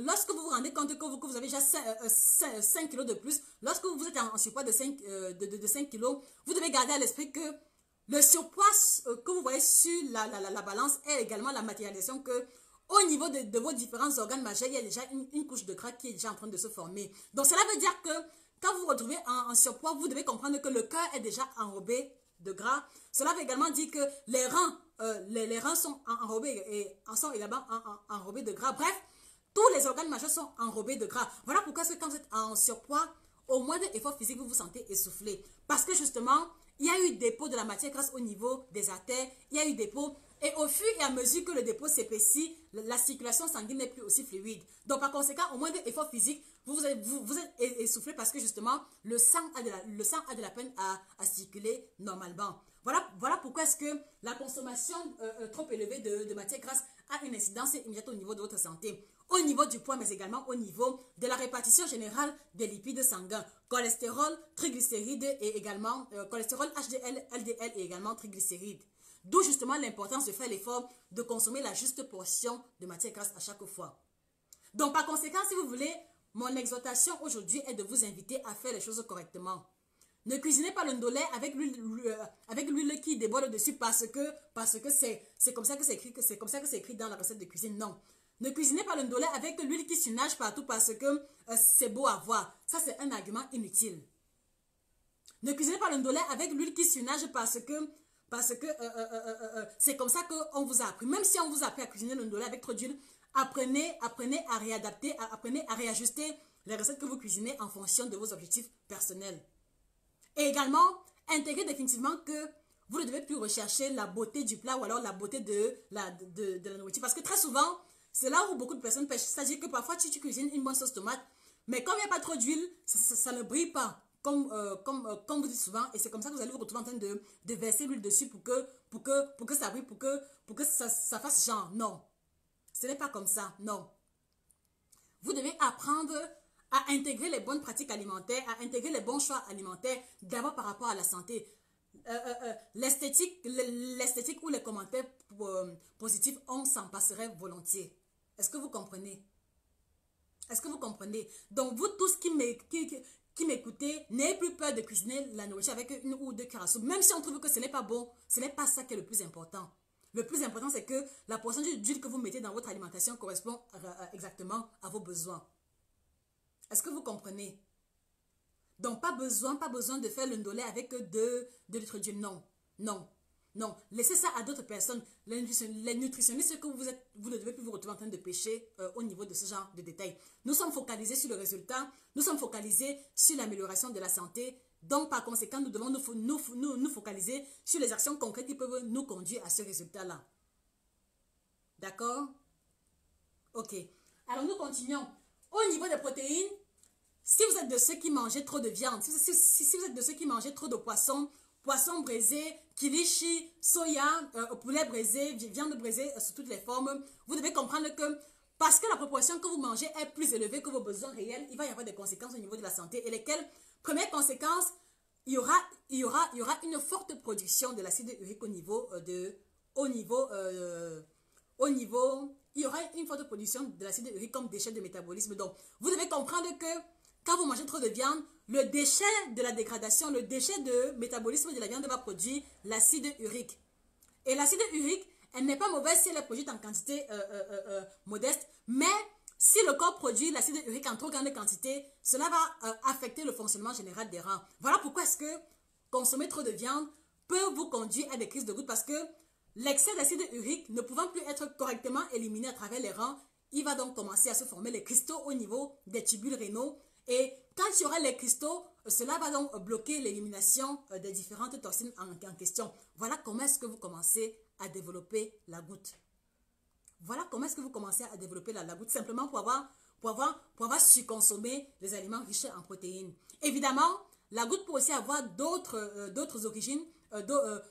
lorsque vous vous rendez compte que vous avez déjà 5 kilos de plus, lorsque vous êtes en surpoids de 5 kilos, vous devez garder à l'esprit que le surpoids que vous voyez sur la balance est également la matérialisation que au niveau de vos différents organes majeurs, il y a déjà une couche de gras qui est déjà en train de se former. Donc, cela veut dire que quand vous vous retrouvez en surpoids, vous devez comprendre que le cœur est déjà enrobé de gras. Cela veut également dire que les reins sont enrobés et sont également enrobés de gras. Bref, tous les organes majeurs sont enrobés de gras. Voilà pourquoi quand vous êtes en surpoids, au moindre effort physique, vous vous sentez essoufflé. Parce que justement, il y a eu dépôt de la matière grasse au niveau des artères, il y a eu dépôt. Et au fur et à mesure que le dépôt s'épaissit, la circulation sanguine n'est plus aussi fluide. Donc par conséquent, au moindre effort physique, vous êtes essoufflé parce que justement, le sang a de la peine à circuler normalement. Voilà pourquoi est-ce que la consommation trop élevée de matière grasse a une incidence immédiate au niveau de votre santé. Au niveau du poids, mais également au niveau de la répartition générale des lipides sanguins. Cholestérol, triglycérides et également cholestérol HDL, LDL et également triglycérides. D'où justement l'importance de faire l'effort de consommer la juste portion de matière grasse à chaque fois. Donc par conséquent, si vous voulez, mon exhortation aujourd'hui est de vous inviter à faire les choses correctement. Ne cuisinez pas le ndolé avec l'huile qui déborde dessus parce que c'est comme ça que c'est écrit dans la recette de cuisine. Non. Ne cuisinez pas le ndolé avec l'huile qui surnage partout parce que c'est beau à voir. Ça, c'est un argument inutile. Ne cuisinez pas le ndolé avec l'huile qui surnage parce que c'est comme ça qu'on vous a appris. Même si on vous a appris à cuisiner le ndolé avec trop d'huile, apprenez à réadapter, apprenez à réajuster les recettes que vous cuisinez en fonction de vos objectifs personnels. Et également, intégrez définitivement que vous ne devez plus rechercher la beauté du plat ou alors la beauté de la nourriture. Parce que très souvent, c'est là où beaucoup de personnes pêchent. C'est-à-dire que parfois, tu cuisines une bonne sauce tomate, mais comme il n'y a pas trop d'huile, ça ne brille pas. Comme vous dites souvent, et c'est comme ça que vous allez vous retrouver en train de verser l'huile dessus pour que ça brille, pour que ça fasse genre. Non, ce n'est pas comme ça, non. Vous devez apprendre à intégrer les bonnes pratiques alimentaires, à intégrer les bons choix alimentaires, d'abord par rapport à la santé. L'esthétique ou les commentaires positifs, on s'en passerait volontiers. Est-ce que vous comprenez? Est-ce que vous comprenez? Donc, vous tous qui m'écoutez, n'ayez plus peur de cuisiner la nourriture avec une ou deux cuillères à soupe. Même si on trouve que ce n'est pas bon, ce n'est pas ça qui est le plus important. Le plus important, c'est que la portion d'huile que vous mettez dans votre alimentation correspond exactement à vos besoins. Est-ce que vous comprenez? Donc, pas besoin de faire le ndolé avec 2 litres d'huile. Non, non, non. Laissez ça à d'autres personnes. Les nutritionnistes que vous êtes, vous ne devez plus vous retrouver en train de pêcher au niveau de ce genre de détails. Nous sommes focalisés sur le résultat. Nous sommes focalisés sur l'amélioration de la santé. Donc, par conséquent, nous devons nous focaliser sur les actions concrètes qui peuvent nous conduire à ce résultat-là. D'accord? Ok. Alors, nous continuons. Au niveau des protéines, si vous êtes de ceux qui mangeaient trop de viande, si vous êtes de ceux qui mangeaient trop de poisson braisé, kilichi, soya, poulet braisé, viande braisée sous toutes les formes, vous devez comprendre que parce que la proportion que vous mangez est plus élevée que vos besoins réels, il va y avoir des conséquences au niveau de la santé. Et lesquelles? Première conséquence, il y aura une forte production de l'acide urique il y aura une forte production de l'acide urique comme déchet de métabolisme. Donc, vous devez comprendre que quand vous mangez trop de viande, le déchet de la dégradation, le déchet de métabolisme de la viande va produire l'acide urique. Et l'acide urique, elle n'est pas mauvaise si elle est produite en quantité modeste, mais si le corps produit l'acide urique en trop grande quantité, cela va affecter le fonctionnement général des reins. Voilà pourquoi est-ce que consommer trop de viande peut vous conduire à des crises de goutte, parce que l'excès d'acide urique ne pouvant plus être correctement éliminé à travers les reins, il va donc commencer à se former les cristaux au niveau des tubules rénaux. Et quand il y aura les cristaux, cela va donc bloquer l'élimination des différentes toxines en question. Voilà comment est-ce que vous commencez à développer la goutte. Voilà comment est-ce que vous commencez à développer la goutte, simplement pour avoir surconsommé les aliments riches en protéines. Évidemment, la goutte peut aussi avoir d'autres origines,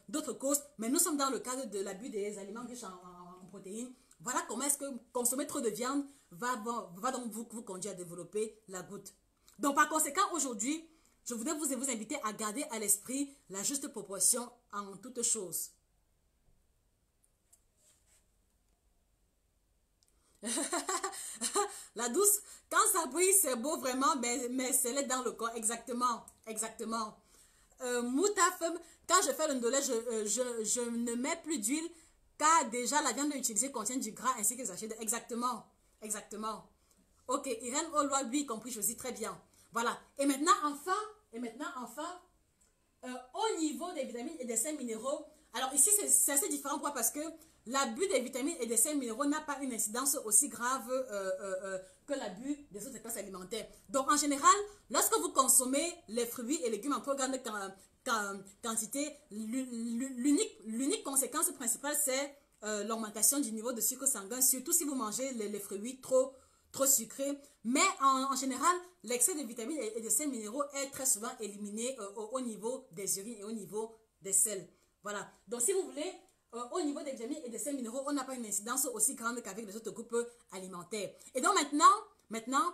d'autres causes, mais nous sommes dans le cadre de l'abus des aliments riches en protéines. Voilà comment est-ce que consommer trop de viande va donc vous conduire à développer la goutte. Donc par conséquent, aujourd'hui, je voudrais vous inviter à garder à l'esprit la juste proportion en toutes choses. La douce, quand ça brille, c'est beau vraiment, mais c'est l'aide dans le corps. Exactement, exactement. Moutaf, quand je fais le ndolé, je ne mets plus d'huile, car déjà la viande utilisée contient du gras ainsi que des sachets. Exactement, exactement. Ok, Irène Olois, lui compris, choisit très bien. Voilà. Et maintenant, enfin, au niveau des vitamines et des sels minéraux, alors ici, c'est assez différent. Pourquoi? Parce que l'abus des vitamines et des sels minéraux n'a pas une incidence aussi grave que l'abus des autres classes alimentaires. Donc, en général, lorsque vous consommez les fruits et légumes en trop grande quantité, l'unique conséquence principale, c'est l'augmentation du niveau de sucre sanguin, surtout si vous mangez les fruits trop sucrés. Mais en général, l'excès de vitamines et de sels minéraux est très souvent éliminé au niveau des urines et au niveau des selles. Voilà. Donc, si vous voulez, au niveau des vitamines et des sels minéraux, on n'a pas une incidence aussi grande qu'avec les autres groupes alimentaires. Et donc, maintenant,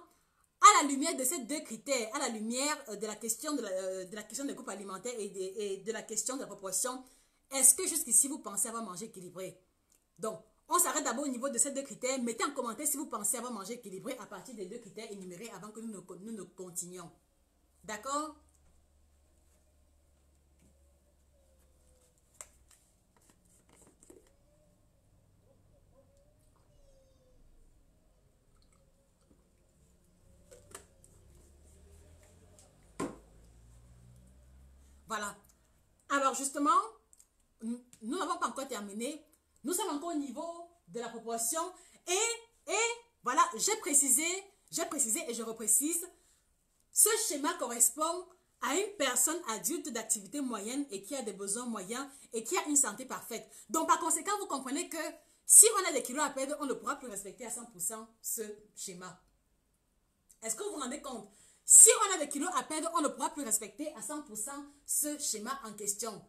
à la lumière de ces deux critères, à la lumière de la question des groupes alimentaires et de la question de la proportion, est-ce que jusqu'ici, vous pensez avoir mangé équilibré? Donc, on s'arrête d'abord au niveau de ces deux critères. Mettez en commentaire si vous pensez avoir mangé équilibré à partir des deux critères énumérés avant que nous ne continuions. D'accord? Voilà. Alors justement, nous n'avons pas encore terminé. Nous sommes encore au niveau de la proportion. Et voilà, j'ai précisé et je reprécise. Ce schéma correspond à une personne adulte d'activité moyenne et qui a des besoins moyens et qui a une santé parfaite. Donc par conséquent, vous comprenez que si on a des kilos à perdre, on ne pourra plus respecter à 100% ce schéma. Est-ce que vous vous rendez compte? Si on a des kilos à perdre, on ne pourra plus respecter à 100% ce schéma en question.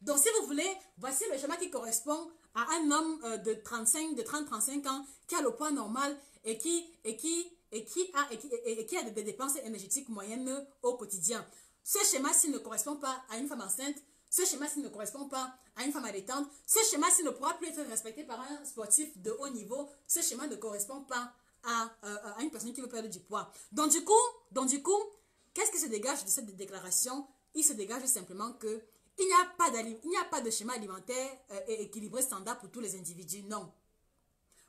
Donc, si vous voulez, voici le schéma qui correspond à un homme de 30-35 ans qui a le poids normal et qui a des dépenses énergétiques moyennes au quotidien. Ce schéma-ci ne correspond pas à une femme enceinte. Ce schéma-ci ne correspond pas à une femme allaitante. Ce schéma-ci ne pourra plus être respecté par un sportif de haut niveau. Ce schéma ne correspond pas à une personne qui veut perdre du poids. Donc du coup, qu'est-ce qui se dégage de cette déclaration? Il se dégage simplement que il n'y a pas de schéma alimentaire équilibré standard pour tous les individus. Non.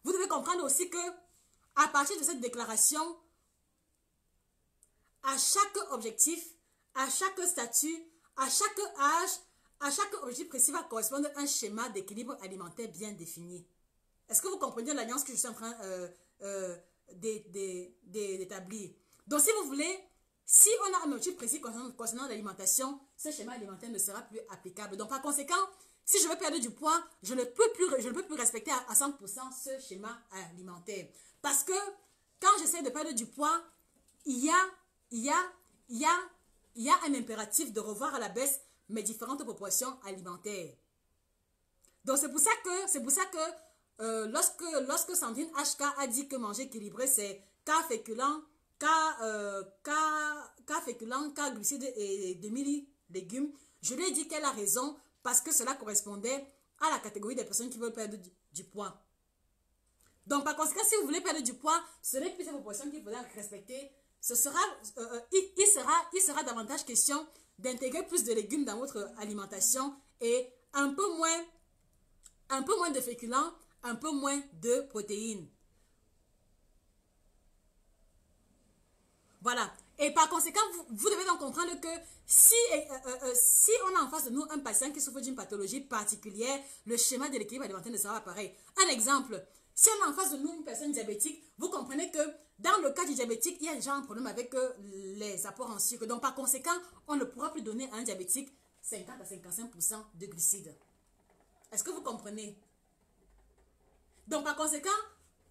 Vous devez comprendre aussi que à partir de cette déclaration, à chaque objectif, à chaque statut, à chaque âge, à chaque objectif précis va correspondre un schéma d'équilibre alimentaire bien défini. Est-ce que vous comprenez l'alliance que je suis en train d'établir? Donc, si vous voulez, si on a un objectif précis concernant l'alimentation, ce schéma alimentaire ne sera plus applicable. Donc, par conséquent, si je veux perdre du poids, je ne peux plus respecter à 100% ce schéma alimentaire. Parce que quand j'essaie de perdre du poids, il y a un impératif de revoir à la baisse mes différentes proportions alimentaires. Donc, c'est pour ça que lorsque Sandrine HK a dit que manger équilibré, c'est K féculent, K glucides et demi-légumes, je lui ai dit qu'elle a raison parce que cela correspondait à la catégorie des personnes qui veulent perdre du poids. Donc, par conséquent, si vous voulez perdre du poids, ce n'est plus cette proportion qu'il faudra respecter. Il sera davantage question d'intégrer plus de légumes dans votre alimentation et un peu moins de féculents, un peu moins de protéines. Voilà. Et par conséquent, vous devez donc comprendre que si on a en face de nous un patient qui souffre d'une pathologie particulière, le schéma de l'équilibre alimentaire ne sera pas pareil. Un exemple, si on a en face de nous une personne diabétique, vous comprenez que Dans le cas du diabétique, il y a déjà un problème avec les apports en sucre. Donc, par conséquent, on ne pourra plus donner à un diabétique 50 à 55% de glucides. Est-ce que vous comprenez? Donc, par conséquent,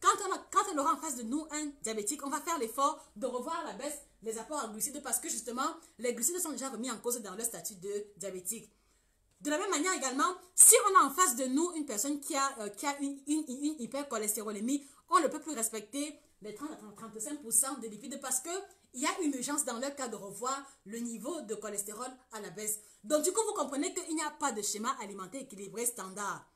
quand on aura en face de nous un diabétique, on va faire l'effort de revoir à la baisse les apports en glucides parce que justement, les glucides sont déjà remis en cause dans leur statut de diabétique. De la même manière également, si on a en face de nous une personne qui a une hypercholestérolémie, on ne peut plus respecter les 30 à 35% de lipides parce qu'il y a une urgence dans leur cas de revoir le niveau de cholestérol à la baisse. Donc du coup, vous comprenez qu'il n'y a pas de schéma alimentaire équilibré standard.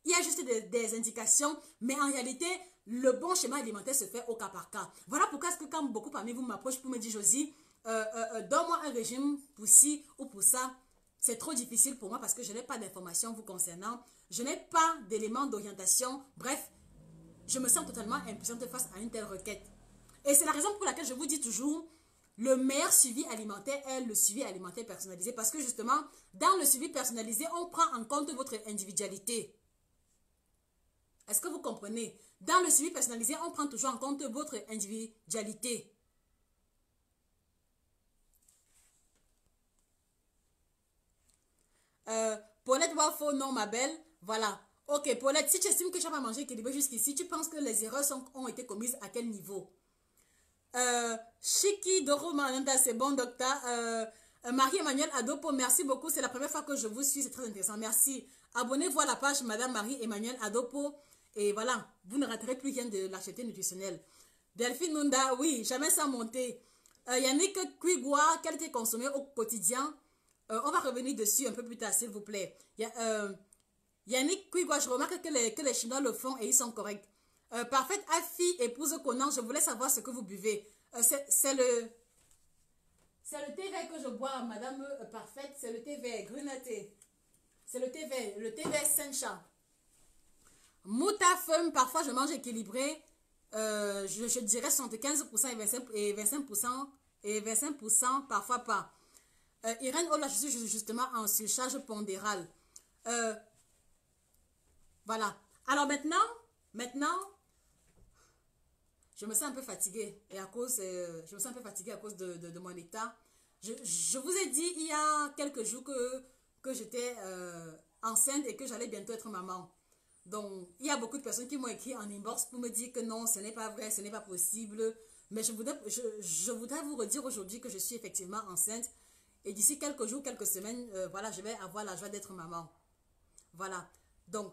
Il y a juste des indications, mais en réalité, le bon schéma alimentaire se fait au cas par cas. Voilà pourquoi est-ce que quand beaucoup parmi vous m'approchent pour me dire, Josie, donne-moi un régime pour ci ou pour ça, c'est trop difficile pour moi parce que je n'ai pas d'informations vous concernant, je n'ai pas d'éléments d'orientation, bref, je me sens totalement impuissante face à une telle requête. Et c'est la raison pour laquelle je vous dis toujours, le meilleur suivi alimentaire est le suivi alimentaire personnalisé parce que justement, dans le suivi personnalisé, on prend en compte votre individualité. Est-ce que vous comprenez? Dans le suivi personnalisé, on prend toujours en compte votre individualité. Paulette Wafo, non ma belle. Voilà. Ok, Paulette, si tu estimes que tu n'as pas mangé équilibré jusqu'ici, tu penses que les erreurs ont été commises à quel niveau? Chiki Doro Mananda, c'est bon, docteur. Marie-Emmanuelle Adopo, merci beaucoup. C'est la première fois que je vous suis, c'est très intéressant. Merci. Abonnez-vous à la page Madame Marie-Emmanuelle Adopo. Et voilà, vous ne raterez plus rien de l'acheter nutritionnelle. Delphine Nunda, oui, jamais sans monter. Yannick Quigua, qualité consommée au quotidien. On va revenir dessus un peu plus tard, s'il vous plaît. Yannick Quigua, je remarque que les Chinois le font et ils sont corrects. Parfaite Afi, épouse Conan, je voulais savoir ce que vous buvez. C'est le thé vert que je bois, madame Parfaite. C'est le thé vert, Grunaté. C'est le thé vert Sencha. Moutafum, parfois je mange équilibré. Je dirais 75% et 25%, parfois pas. Irène, oh là, je suis justement en surcharge pondérale. Voilà. Alors maintenant, je me sens un peu fatiguée. Et je me sens un peu fatiguée à cause de mon état. Je vous ai dit il y a quelques jours que j'étais enceinte et que j'allais bientôt être maman. Donc, il y a beaucoup de personnes qui m'ont écrit en inbox pour me dire que non, ce n'est pas vrai, ce n'est pas possible. Mais je voudrais vous redire aujourd'hui que je suis effectivement enceinte. Et d'ici quelques jours, quelques semaines, voilà, je vais avoir la joie d'être maman. Voilà. Donc,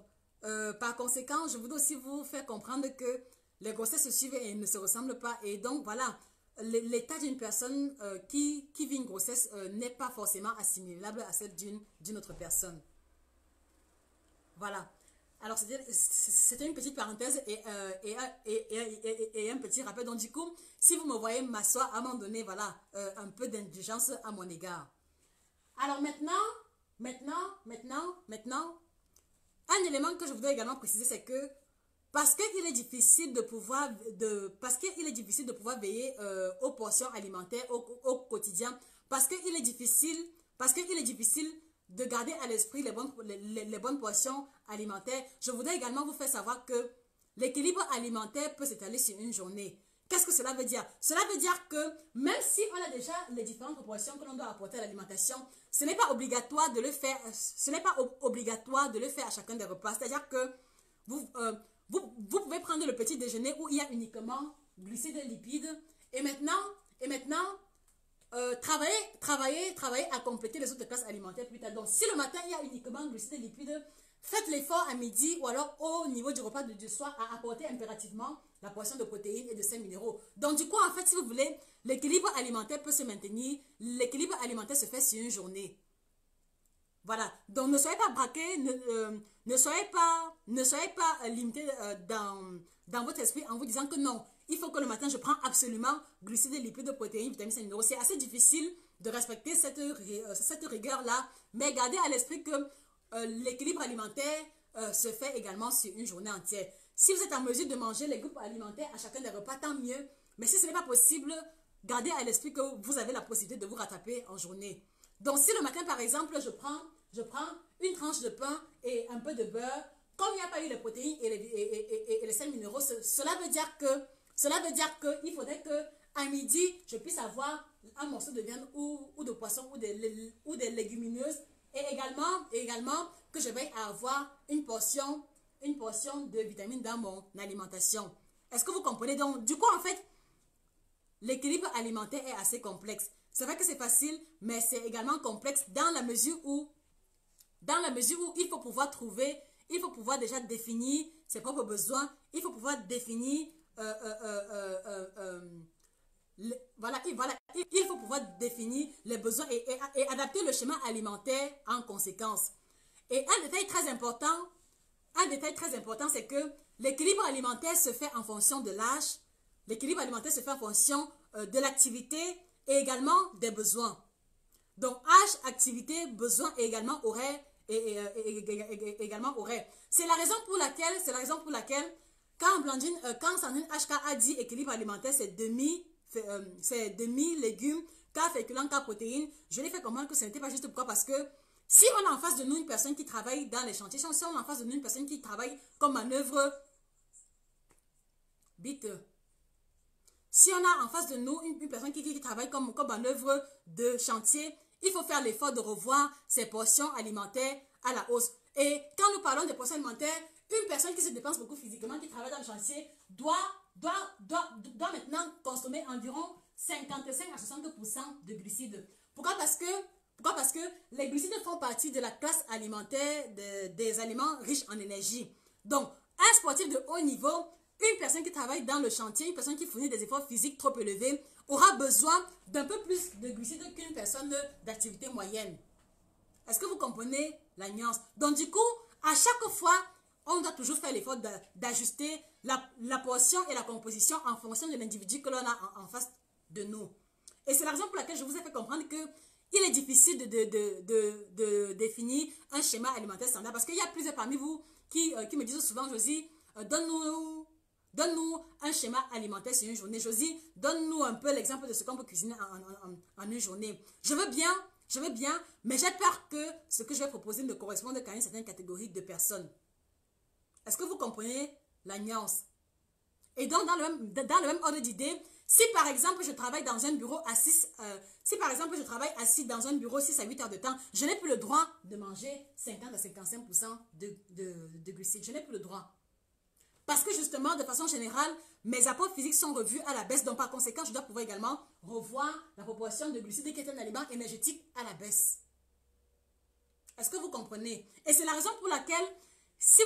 par conséquent, je voudrais aussi vous faire comprendre que les grossesses se suivent et ne se ressemblent pas. Et donc, voilà, l'état d'une personne qui vit une grossesse n'est pas forcément assimilable à celle d'une autre personne. Voilà. Alors, c'était une petite parenthèse et un petit rappel. Donc, du coup, si vous me voyez m'asseoir, à un moment donné, voilà, un peu d'indulgence à mon égard. Alors, maintenant, un élément que je voudrais également préciser, c'est que parce qu'il est difficile de pouvoir veiller aux portions alimentaires au quotidien, parce qu'il est difficile de garder à l'esprit les bonnes portions alimentaires, je voudrais également vous faire savoir que l'équilibre alimentaire peut s'étaler sur une journée. Qu'est-ce que cela veut dire? Cela veut dire que même si on a déjà les différentes proportions que l'on doit apporter à l'alimentation, ce n'est pas obligatoire de le faire. Ce n'est pas obligatoire de le faire à chacun des repas. C'est-à-dire que vous pouvez prendre le petit déjeuner où il y a uniquement glucides et lipides. Et maintenant, travailler à compléter les autres classes alimentaires plus tard. Donc, si le matin, il y a uniquement glucides et lipides, faites l'effort à midi ou alors au niveau du repas du soir à apporter impérativement la portion de protéines et de sels minéraux. Donc, du coup, en fait, si vous voulez, l'équilibre alimentaire peut se maintenir. L'équilibre alimentaire se fait sur une journée. Voilà. Donc, ne soyez pas braqués, ne soyez pas limité dans votre esprit en vous disant que non, il faut que le matin, je prends absolument glucides, lipides, protéines, vitamines, sels minéraux. C'est assez difficile de respecter cette rigueur-là, mais gardez à l'esprit que l'équilibre alimentaire se fait également sur une journée entière. Si vous êtes en mesure de manger les groupes alimentaires à chacun des repas, tant mieux. Mais si ce n'est pas possible, gardez à l'esprit que vous avez la possibilité de vous rattraper en journée. Donc, si le matin, par exemple, je prends une tranche de pain et un peu de beurre, comme il n'y a pas eu les protéines et les sels minéraux, cela veut dire que Cela veut dire qu'il faudrait qu'à midi, je puisse avoir un morceau de viande ou de poisson ou des légumineuses. Et également que je vais avoir une portion de vitamines dans mon alimentation. Est-ce que vous comprenez? Donc, du coup, en fait, l'équilibre alimentaire est assez complexe. C'est vrai que c'est facile, mais c'est également complexe dans la mesure où il faut pouvoir déjà définir ses propres besoins, il faut pouvoir définir il faut pouvoir définir les besoins et adapter le schéma alimentaire en conséquence. Et un détail très important, c'est que l'équilibre alimentaire se fait en fonction de l'âge, l'équilibre alimentaire se fait en fonction de l'activité et également des besoins. Donc, âge, activité, besoin et également horaire. C'est la raison pour laquelle, quand Sandrine HK a dit équilibre alimentaire, c'est demi légumes, car féculents, car protéines, je l'ai fait comprendre que ce n'était pas juste pourquoi, parce que si on a en face de nous une personne qui travaille dans les chantiers, si on a en face de nous une personne qui travaille comme manœuvre, si on a en face de nous une personne qui travaille comme manœuvre de chantier, il faut faire l'effort de revoir ses portions alimentaires à la hausse. Et quand nous parlons des portions alimentaires, une personne qui se dépense beaucoup physiquement, qui travaille dans le chantier, doit maintenant consommer environ 55 à 60% de glucides. Pourquoi? Parce que les glucides font partie de la classe alimentaire des aliments riches en énergie. Donc, un sportif de haut niveau, une personne qui travaille dans le chantier, une personne qui fournit des efforts physiques trop élevés, aura besoin d'un peu plus de glucides qu'une personne d'activité moyenne. Est-ce que vous comprenez la nuance? Donc du coup, à chaque fois, on doit toujours faire l'effort d'ajuster la portion et la composition en fonction de l'individu que l'on a en face de nous. Et c'est la raison pour laquelle je vous ai fait comprendre qu'il est difficile de définir un schéma alimentaire standard, parce qu'il y a plusieurs parmi vous qui me disent souvent, Josie, donne-nous un schéma alimentaire sur une journée. Josie, donne-nous un peu l'exemple de ce qu'on peut cuisiner en une journée. Je veux bien, mais j'ai peur que ce que je vais proposer ne corresponde qu'à une certaine catégorie de personnes. Est-ce que vous comprenez la nuance? Et donc, dans le même ordre d'idée, si par exemple je travaille dans un bureau assis dans un bureau 6 à 8 heures de temps, je n'ai plus le droit de manger 50 à 55% de glucides. Je n'ai plus le droit. Parce que justement, de façon générale, mes apports physiques sont revus à la baisse. Donc, par conséquent, je dois pouvoir également revoir la proportion de glucides qui est un aliment énergétique à la baisse. Est-ce que vous comprenez? Et c'est la raison pour laquelle, si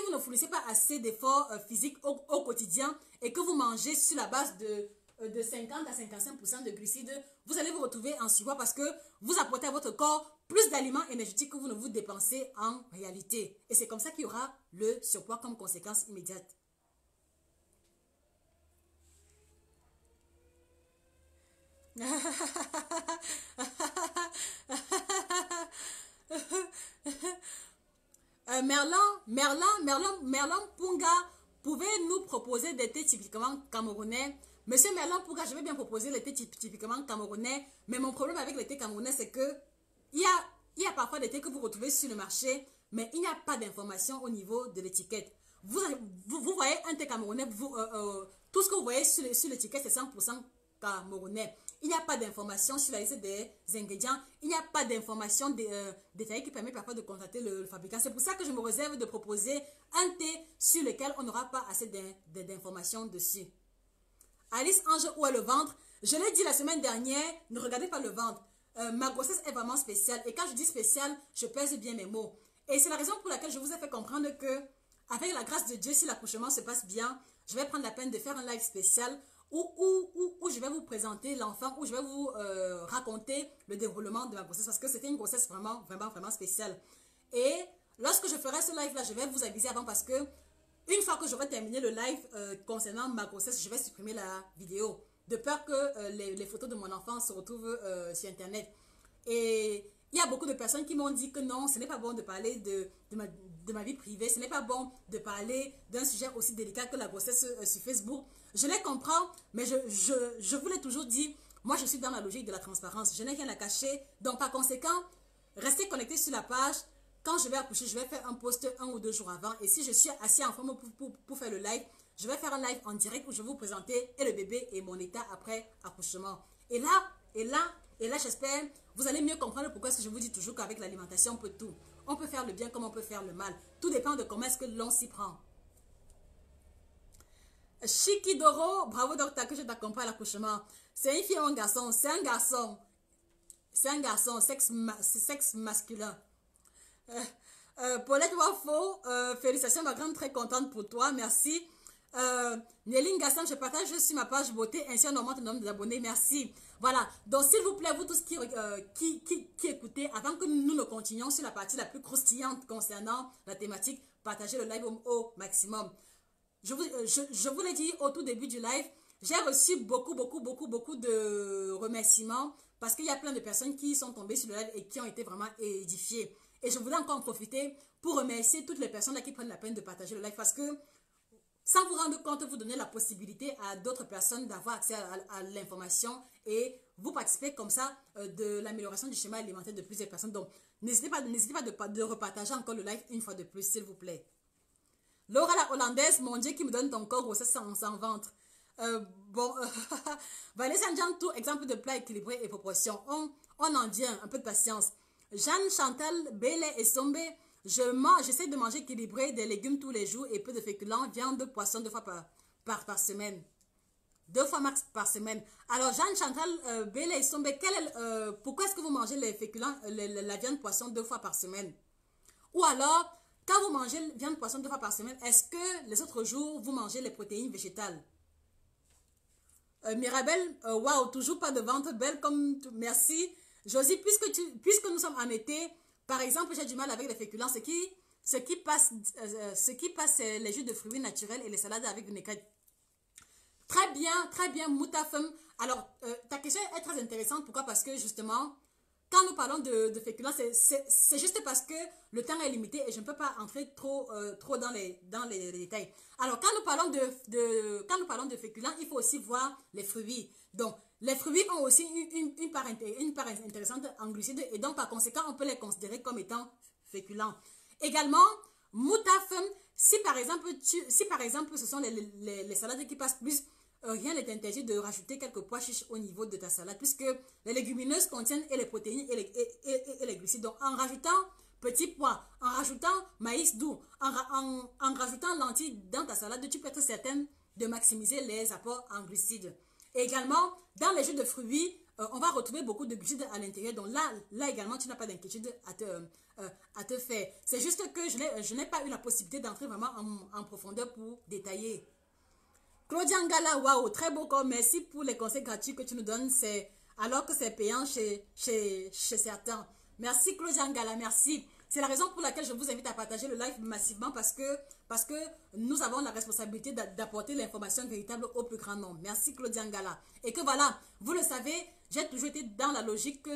vous ne fournissez pas assez d'efforts physiques au quotidien et que vous mangez sur la base de 50 à 55% de glucides, vous allez vous retrouver en surpoids parce que vous apportez à votre corps plus d'aliments énergétiques que vous ne vous dépensez en réalité. Et c'est comme ça qu'il y aura le surpoids comme conséquence immédiate. Merlin Punga, pouvez-nous proposer des thés typiquement camerounais? Monsieur Merlin Punga, je vais bien proposer les thés typiquement camerounais, mais mon problème avec les thés camerounais, c'est que il y a parfois des thés que vous retrouvez sur le marché, mais il n'y a pas d'information au niveau de l'étiquette. Vous voyez un thé camerounais, tout ce que vous voyez sur l'étiquette, c'est 100% camerounais. Il n'y a pas d'information sur la liste des ingrédients. Il n'y a pas d'information détaillée qui permet parfois de contacter le fabricant. C'est pour ça que je me réserve de proposer un thé sur lequel on n'aura pas assez d'informations dessus. Alice Ange, où est le ventre? Je l'ai dit la semaine dernière, ne regardez pas le ventre. Ma grossesse est vraiment spéciale. Et quand je dis spéciale, je pèse bien mes mots. Et c'est la raison pour laquelle je vous ai fait comprendre que, avec la grâce de Dieu, si l'accouchement se passe bien, je vais prendre la peine de faire un live spécial où je vais vous présenter l'enfant, où je vais vous raconter le déroulement de ma grossesse, parce que c'était une grossesse vraiment spéciale. Et lorsque je ferai ce live-là, je vais vous aviser avant, parce que une fois que j'aurai terminé le live concernant ma grossesse, je vais supprimer la vidéo, de peur que les photos de mon enfant se retrouvent sur Internet. Et il y a beaucoup de personnes qui m'ont dit que non, ce n'est pas bon de parler de ma vie privée, ce n'est pas bon de parler d'un sujet aussi délicat que la grossesse sur Facebook. Je les comprends, mais je vous l'ai toujours dit, moi je suis dans la logique de la transparence, je n'ai rien à cacher. Donc par conséquent, restez connectés sur la page. Quand je vais accoucher, je vais faire un post 1 ou 2 jours avant. Et si je suis assis en forme pour faire le live, je vais faire un live en direct où je vais vous présenter et le bébé et mon état après accouchement. Et là, j'espère, vous allez mieux comprendre pourquoi est-ce que je vous dis toujours qu'avec l'alimentation, on peut tout. On peut faire le bien comme on peut faire le mal. Tout dépend de comment est-ce que l'on s'y prend. Shikidoro, bravo docteur, que je t'accompagne à l'accouchement. C'est une fille ou un garçon? C'est un garçon. C'est un garçon, sexe masculin. Paulette Wafo, félicitations, ma grande, très contente pour toi, merci. Néline Gassan, je partage sur ma page beauté, ainsi on augmente le nombre d'abonnés, merci. Voilà, donc s'il vous plaît, vous tous qui écoutez, avant que nous ne continuions sur la partie la plus croustillante concernant la thématique, partagez le live au maximum. Je vous l'ai dit au tout début du live, j'ai reçu beaucoup de remerciements parce qu'il y a plein de personnes qui sont tombées sur le live et qui ont été vraiment édifiées. Et je voulais encore en profiter pour remercier toutes les personnes là qui prennent la peine de partager le live parce que sans vous rendre compte, vous donnez la possibilité à d'autres personnes d'avoir accès à l'information et vous participez comme ça de l'amélioration du schéma alimentaire de plusieurs personnes. Donc, n'hésitez pas de repartager encore le live une fois de plus, s'il vous plaît. Laura la Hollandaise, mon Dieu, qui me donne ton corps grossesse sans ventre. Vanessa Jean, tout exemple de plat équilibré et proportion. On en vient, un peu de patience. Jeanne Chantal, Bélé et Sombe, j'essaie de manger équilibré, des légumes tous les jours et peu de féculents, viande, poisson 2 fois par semaine. 2 fois max par semaine. Alors, Jeanne Chantal, Bélé et Sombe, pourquoi est-ce que vous mangez les féculents, la viande, poisson 2 fois par semaine? Ou alors, quand vous mangez viande, poisson 2 fois par semaine, est-ce que les autres jours, vous mangez les protéines végétales? Mirabelle, waouh, toujours pas de ventre, belle comme tout. Merci. Josie, puisque nous sommes en été, par exemple, j'ai du mal avec les féculents, ce qui passe, c'est les jus de fruits naturels et les salades avec vinaigrette. Très bien, Moutafem. Alors, ta question est très intéressante. Pourquoi? Parce que justement, quand nous parlons de féculents, c'est juste parce que le temps est limité et je ne peux pas entrer trop dans les détails. Alors, quand nous parlons de féculents, il faut aussi voir les fruits. Donc, les fruits ont aussi une part intéressante en glucides et donc, par conséquent, on peut les considérer comme étant féculents. Également, Moutafem, si par exemple, ce sont les salades qui passent plus, rien n'est interdit de rajouter quelques pois chiches au niveau de ta salade puisque les légumineuses contiennent et les protéines et les glucides. Donc, en rajoutant petits pois, en rajoutant maïs doux, en rajoutant lentilles dans ta salade, tu peux être certaine de maximiser les apports en glucides. Et également, dans les jus de fruits, on va retrouver beaucoup de glucides à l'intérieur. Donc là également, tu n'as pas d'inquiétude à te faire. C'est juste que je n'ai pas eu la possibilité d'entrer vraiment en profondeur pour détailler. Claudia Ngala, waouh, très beau corps. Merci pour les conseils gratuits que tu nous donnes. Alors que c'est payant chez certains. Merci Claudia Ngala, merci. C'est la raison pour laquelle je vous invite à partager le live massivement parce que nous avons la responsabilité d'apporter l'information véritable au plus grand nombre. Merci Claudia Ngala. Et que voilà, vous le savez, j'ai toujours été dans la logique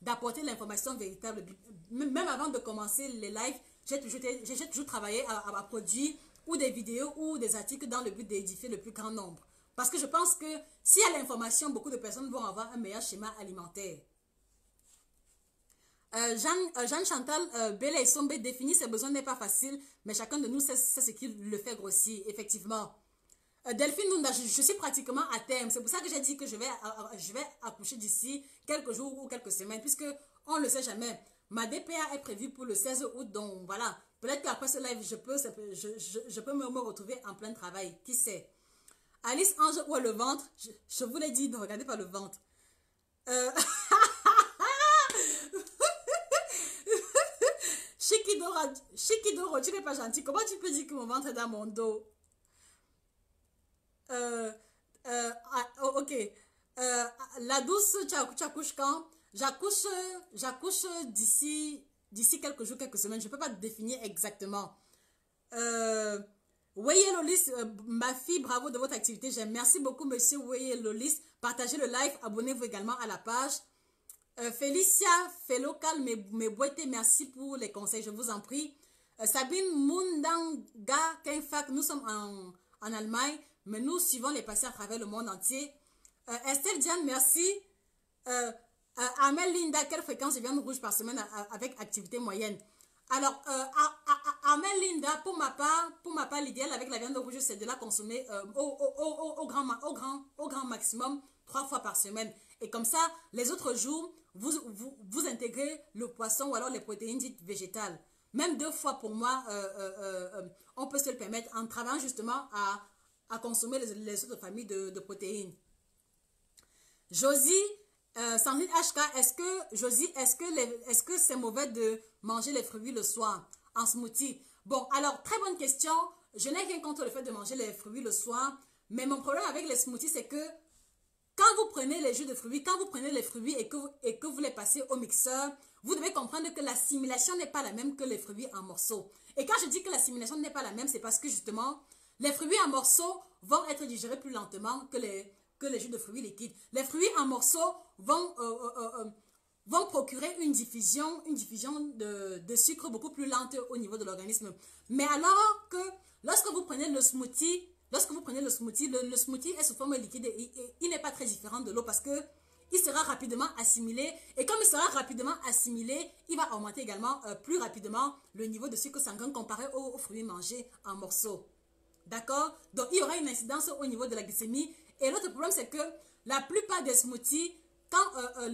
d'apporter l'information véritable. Même avant de commencer les lives, j'ai toujours travaillé à produire ou des vidéos ou des articles dans le but d'édifier le plus grand nombre. Parce que je pense que s'il y a l'information, beaucoup de personnes vont avoir un meilleur schéma alimentaire. Jeanne Chantal, Bella et Sombe définit ses besoins n'est pas facile, mais chacun de nous sait ce qui le fait grossir, effectivement. Delphine Nounda, je suis pratiquement à terme. C'est pour ça que j'ai dit que je vais accoucher d'ici quelques jours ou quelques semaines, puisque on ne le sait jamais. Ma DPA est prévue pour le 16 août, donc voilà. Peut-être qu'après ce live, je peux me retrouver en plein travail. Qui sait? Alice Ange, où est le ventre? Je vous l'ai dit, ne regardez pas le ventre. Shikidoro, tu n'es pas gentil. Comment tu peux dire que mon ventre est dans mon dos? Ok. La douce, tu accouches quand? J'accouche d'ici quelques jours, quelques semaines. Je ne peux pas te définir exactement. Weye Lolis, ma fille, bravo de votre activité. J'aime. Merci beaucoup, monsieur Weye Lolis. Partagez le live. Abonnez-vous également à la page. Félicia Felocal, mes boîtes, merci pour les conseils, je vous en prie. Sabine Mundanga Kenfak, nous sommes en Allemagne, mais nous suivons les patients à travers le monde entier. Estelle Diane, merci. Amel Linda, quelle fréquence de viande rouge par semaine avec activité moyenne? Alors, Amen Linda, pour ma part, l'idéal avec la viande rouge, c'est de la consommer au grand maximum 3 fois par semaine. Et comme ça, les autres jours, vous intégrez le poisson ou alors les protéines dites végétales. Même 2 fois pour moi, on peut se le permettre en travaillant justement à consommer les autres familles de protéines. Josie, Sandrine HK, est-ce que c'est mauvais de manger les fruits le soir en smoothie? Bon, alors, très bonne question. Je n'ai rien contre le fait de manger les fruits le soir, mais mon problème avec les smoothies, c'est que quand vous prenez les jus de fruits, quand vous prenez les fruits et que vous les passez au mixeur, vous devez comprendre que l'assimilation n'est pas la même que les fruits en morceaux. Et quand je dis que l'assimilation n'est pas la même, c'est parce que justement, les fruits en morceaux vont être digérés plus lentement que les jus de fruits liquides. Les fruits en morceaux vont procurer une diffusion de sucre beaucoup plus lente au niveau de l'organisme. Mais alors que lorsque vous prenez le smoothie, le smoothie est sous forme liquide et il n'est pas très différent de l'eau parce que il sera rapidement assimilé. Et comme il sera rapidement assimilé, il va augmenter également plus rapidement le niveau de sucre sanguin comparé aux fruits mangés en morceaux. D'accord? Donc, il y aura une incidence au niveau de la glycémie. Et l'autre problème, c'est que la plupart des smoothies,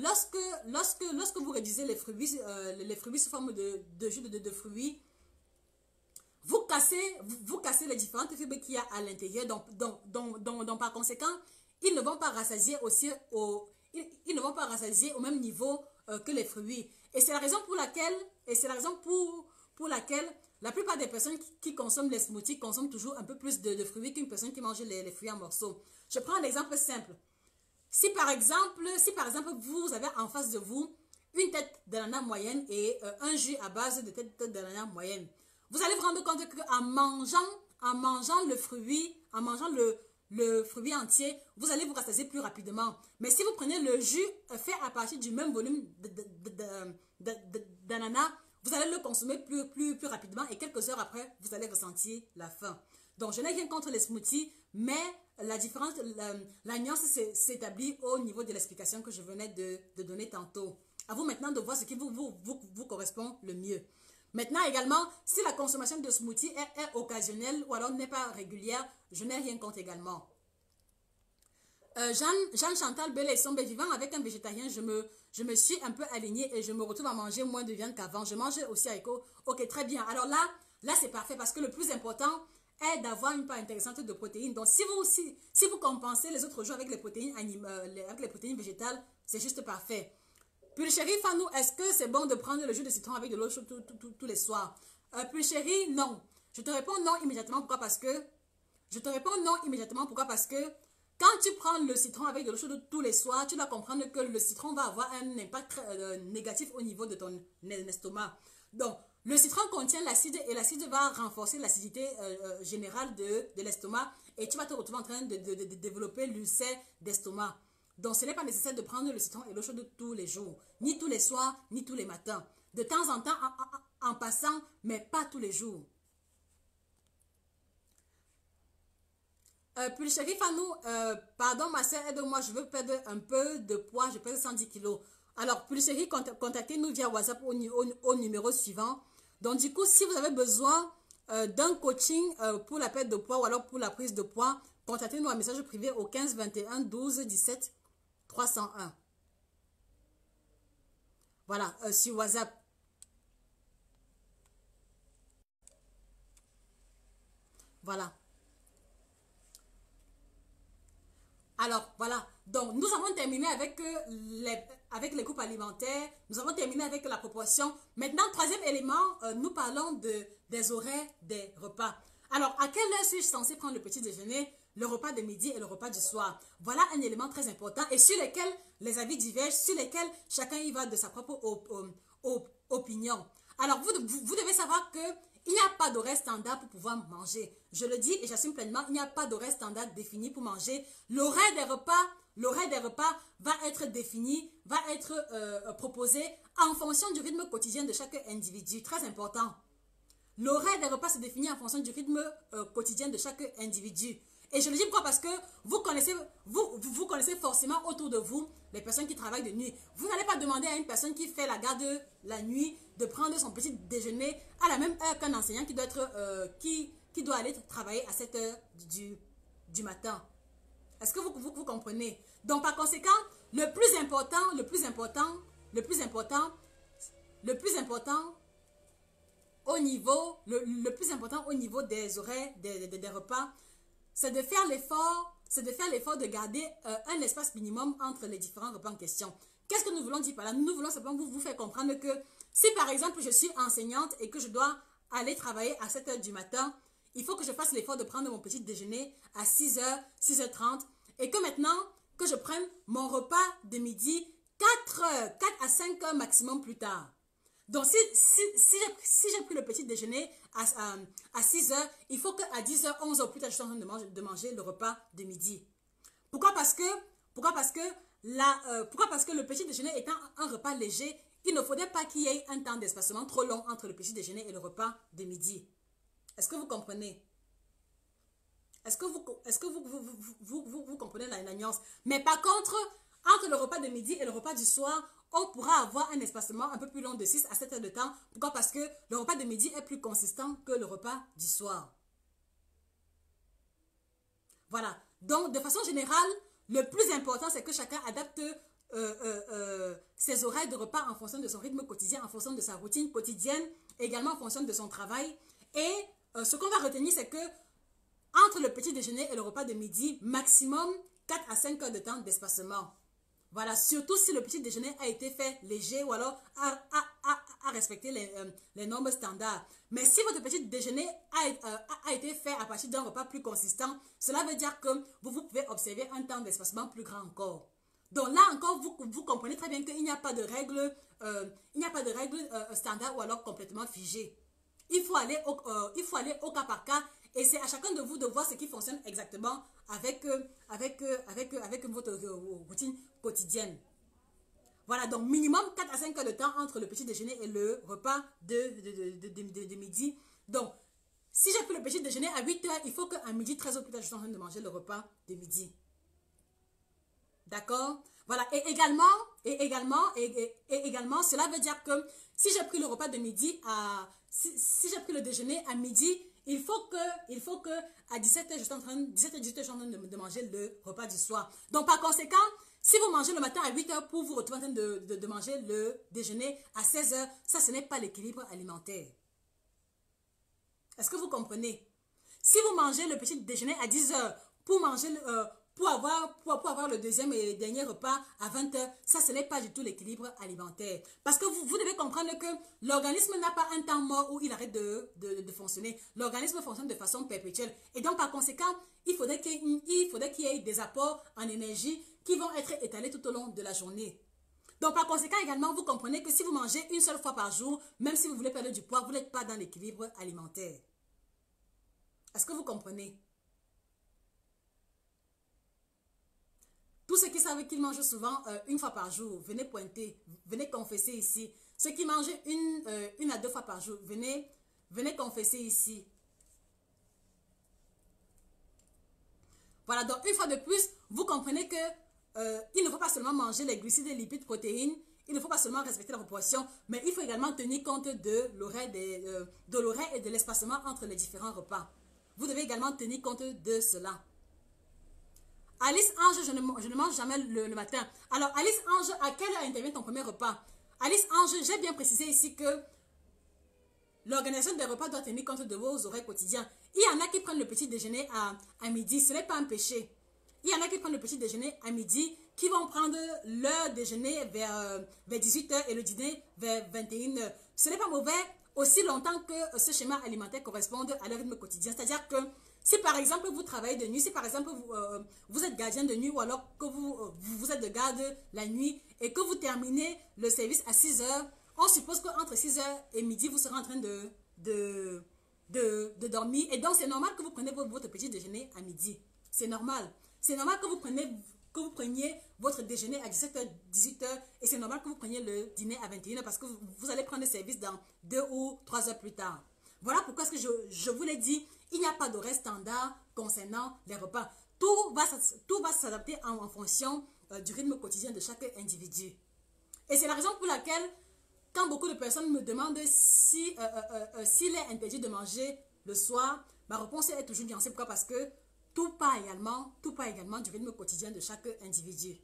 lorsque vous réduisez les fruits sous forme de jus de fruits, vous cassez les différentes fibres qu'il y a à l'intérieur. Donc, par conséquent, ils ne vont pas rassasier ils ne vont pas rassasier au même niveau que les fruits. Et c'est la raison pour laquelle la plupart des personnes qui consomment les smoothies consomment toujours un peu plus de fruits qu'une personne qui mange les fruits en morceaux. Je prends un exemple simple. Si par exemple, vous avez en face de vous une tête d'ananas moyenne et un jus à base de tête d'ananas moyenne, vous allez vous rendre compte qu'en mangeant le fruit entier, vous allez vous rassasier plus rapidement. Mais si vous prenez le jus fait à partir du même volume d'ananas, vous allez le consommer plus rapidement et quelques heures après, vous allez ressentir la faim. Donc, je n'ai rien contre les smoothies, mais la nuance s'établit au niveau de l'explication que je venais de donner tantôt. À vous maintenant de voir ce qui vous correspond le mieux. Maintenant également, si la consommation de smoothies est occasionnelle ou alors n'est pas régulière, je n'ai rien contre également. Jeanne Chantal Belesombe, vivant avec un végétarien, je me suis un peu alignée et je me retrouve à manger moins de viande qu'avant. Je mangeais aussi avec eau. Ok, très bien. Alors là c'est parfait parce que le plus important est d'avoir une part intéressante de protéines. Donc, si vous compensez les autres jours avec les protéines végétales, c'est juste parfait. Puis chérie Fanou, est-ce que c'est bon de prendre le jus de citron avec de l'eau chaude tous les soirs? Puis chérie, non. Je te réponds non immédiatement. Pourquoi? Parce que quand tu prends le citron avec de l'eau chaude tous les soirs, tu dois comprendre que le citron va avoir un impact très, négatif au niveau de ton estomac. Donc, le citron contient l'acide et l'acide va renforcer l'acidité générale de l'estomac et tu vas te retrouver en train de développer l'ulcère d'estomac. Donc, ce n'est pas nécessaire de prendre le citron et l'eau chaude tous les jours, ni tous les soirs, ni tous les matins. De temps en temps, en passant, mais pas tous les jours. Puis le chéri Fanou, pardon ma soeur, aide-moi, je veux perdre un peu de poids, je pèse 110 kilos. Alors, puis le chéri, contactez-nous via WhatsApp au numéro suivant. Donc, du coup, si vous avez besoin d'un coaching pour la perte de poids ou alors pour la prise de poids, contactez-nous un message privé au 15 21 12 17 301. Voilà, sur WhatsApp. Voilà. Alors, voilà. Donc, nous avons terminé avec les groupes alimentaires. Nous avons terminé avec la proportion. Maintenant, troisième élément, nous parlons des horaires des repas. Alors, à quelle heure suis-je censé prendre le petit déjeuner, le repas de midi et le repas du soir? Voilà un élément très important et sur lequel les avis divergent, sur lesquels chacun y va de sa propre opinion. Alors, vous devez savoir que il n'y a pas d'horaire standard pour pouvoir manger. Je le dis et j'assume pleinement, il n'y a pas d'horaire standard défini pour manger. L'horaire des repas va être défini, va être proposé en fonction du rythme quotidien de chaque individu. Très important. L'horaire des repas se définit en fonction du rythme quotidien de chaque individu. Et je le dis pourquoi? Parce que vous connaissez forcément autour de vous les personnes qui travaillent de nuit. Vous n'allez pas demander à une personne qui fait la garde la nuit de prendre son petit déjeuner à la même heure qu'un enseignant qui doit être, qui doit aller travailler à 7 heures du matin. Est-ce que vous comprenez? Donc, par conséquent, le plus important au niveau, le plus important au niveau des horaires, des repas, c'est de faire l'effort de garder un espace minimum entre les différents repas en question. Qu'est-ce que nous voulons dire par là? Nous voulons simplement vous faire comprendre que si par exemple je suis enseignante et que je dois aller travailler à 7 heures du matin, il faut que je fasse l'effort de prendre mon petit déjeuner à 6 heures, 6h30 et que maintenant que je prenne mon repas de midi 4 à 5 heures maximum plus tard. Donc, si j'ai pris le petit déjeuner à 6 heures, il faut qu'à 10 heures, 11 heures plus tard, je suis en train de manger le repas de midi. Pourquoi? Parce que le petit déjeuner étant un repas léger, il ne faudrait pas qu'il y ait un temps d'espacement trop long entre le petit déjeuner et le repas de midi. Est-ce que vous comprenez? Est-ce que vous comprenez la nuance? Mais par contre, entre le repas de midi et le repas du soir, on pourra avoir un espacement un peu plus long de 6 à 7 heures de temps. Pourquoi? Parce que le repas de midi est plus consistant que le repas du soir. Voilà. Donc, de façon générale, le plus important, c'est que chacun adapte ses horaires de repas en fonction de son rythme quotidien, en fonction de sa routine quotidienne, également en fonction de son travail. Et ce qu'on va retenir, c'est que entre le petit déjeuner et le repas de midi, maximum 4 à 5 heures de temps d'espacement. Voilà, surtout si le petit déjeuner a été fait léger ou alors a respecté les normes standards. Mais si votre petit déjeuner a été fait à partir d'un repas plus consistant, cela veut dire que vous pouvez observer un temps d'espacement plus grand encore. Donc là encore, vous comprenez très bien qu'il n'y a pas de règle, standard ou alors complètement figée. Il faut aller au cas par cas et c'est à chacun de vous de voir ce qui fonctionne exactement avec votre routine quotidienne. Voilà, donc minimum 4 à 5 heures de temps entre le petit déjeuner et le repas de midi. Donc, si j'ai pris le petit déjeuner à 8 heures, il faut qu'à midi, 13 heures plus tard, je suis en train de manger le repas de midi. D'accord? Voilà, et également, cela veut dire que si j'ai pris le repas de midi si j'ai pris le déjeuner à midi, il faut que à 17 heures, je suis en train de manger le repas du soir. Donc, par conséquent, si vous mangez le matin à 8 heures pour vous retrouver en train de manger le déjeuner à 16 heures, ça, ce n'est pas l'équilibre alimentaire. Est-ce que vous comprenez? Si vous mangez le petit déjeuner à 10 heures pour manger pour avoir le deuxième et dernier repas à 20 heures, ça, ce n'est pas du tout l'équilibre alimentaire. Parce que vous devez comprendre que l'organisme n'a pas un temps mort où il arrête de fonctionner. L'organisme fonctionne de façon perpétuelle. Et donc, par conséquent, il faudrait qu'il y ait des apports en énergie qui vont être étalés tout au long de la journée. Donc, par conséquent, également, vous comprenez que si vous mangez une seule fois par jour, même si vous voulez perdre du poids, vous n'êtes pas dans l'équilibre alimentaire. Est-ce que vous comprenez? Tous ceux qui savent qu'ils mangent souvent une fois par jour, venez pointer, venez confesser ici. Ceux qui mangent une à deux fois par jour, venez confesser ici. Voilà, donc une fois de plus, vous comprenez que il ne faut pas seulement manger les glucides, les lipides, protéines, il ne faut pas seulement respecter la proportion, mais il faut également tenir compte de l'horaire et de l'espacement entre les différents repas. Vous devez également tenir compte de cela. Alice Ange, je ne mange jamais le matin. Alors, Alice Ange, à quelle heure intervient ton premier repas? Alice Ange, j'ai bien précisé ici que l'organisation des repas doit tenir compte de vos horaires quotidiens. Il y en a qui prennent le petit déjeuner à midi, ce n'est pas un péché. Il y en a qui prennent le petit déjeuner à midi, qui vont prendre leur déjeuner vers 18 h et le dîner vers 21 h. Ce n'est pas mauvais aussi longtemps que ce schéma alimentaire corresponde à leur rythme quotidien. C'est-à-dire que si par exemple vous travaillez de nuit, si par exemple vous êtes gardien de nuit ou alors que vous êtes de garde la nuit et que vous terminez le service à 6 h, on suppose qu'entre 6 h et midi, vous serez en train de dormir. Et donc, c'est normal que vous preniez votre petit déjeuner à midi. C'est normal. C'est normal que vous preniez votre déjeuner à 17 h, 18 h et c'est normal que vous preniez le dîner à 21 h parce que vous allez prendre le service dans 2 ou 3 heures plus tard. Voilà pourquoi est-ce que je vous l'ai dit, il n'y a pas d'horaire standard concernant les repas. Tout va s'adapter en fonction du rythme quotidien de chaque individu. Et c'est la raison pour laquelle, quand beaucoup de personnes me demandent si, s'il est interdit de manger le soir, ma réponse est toujours nuancée. Pourquoi? Parce que tout part également du rythme quotidien de chaque individu.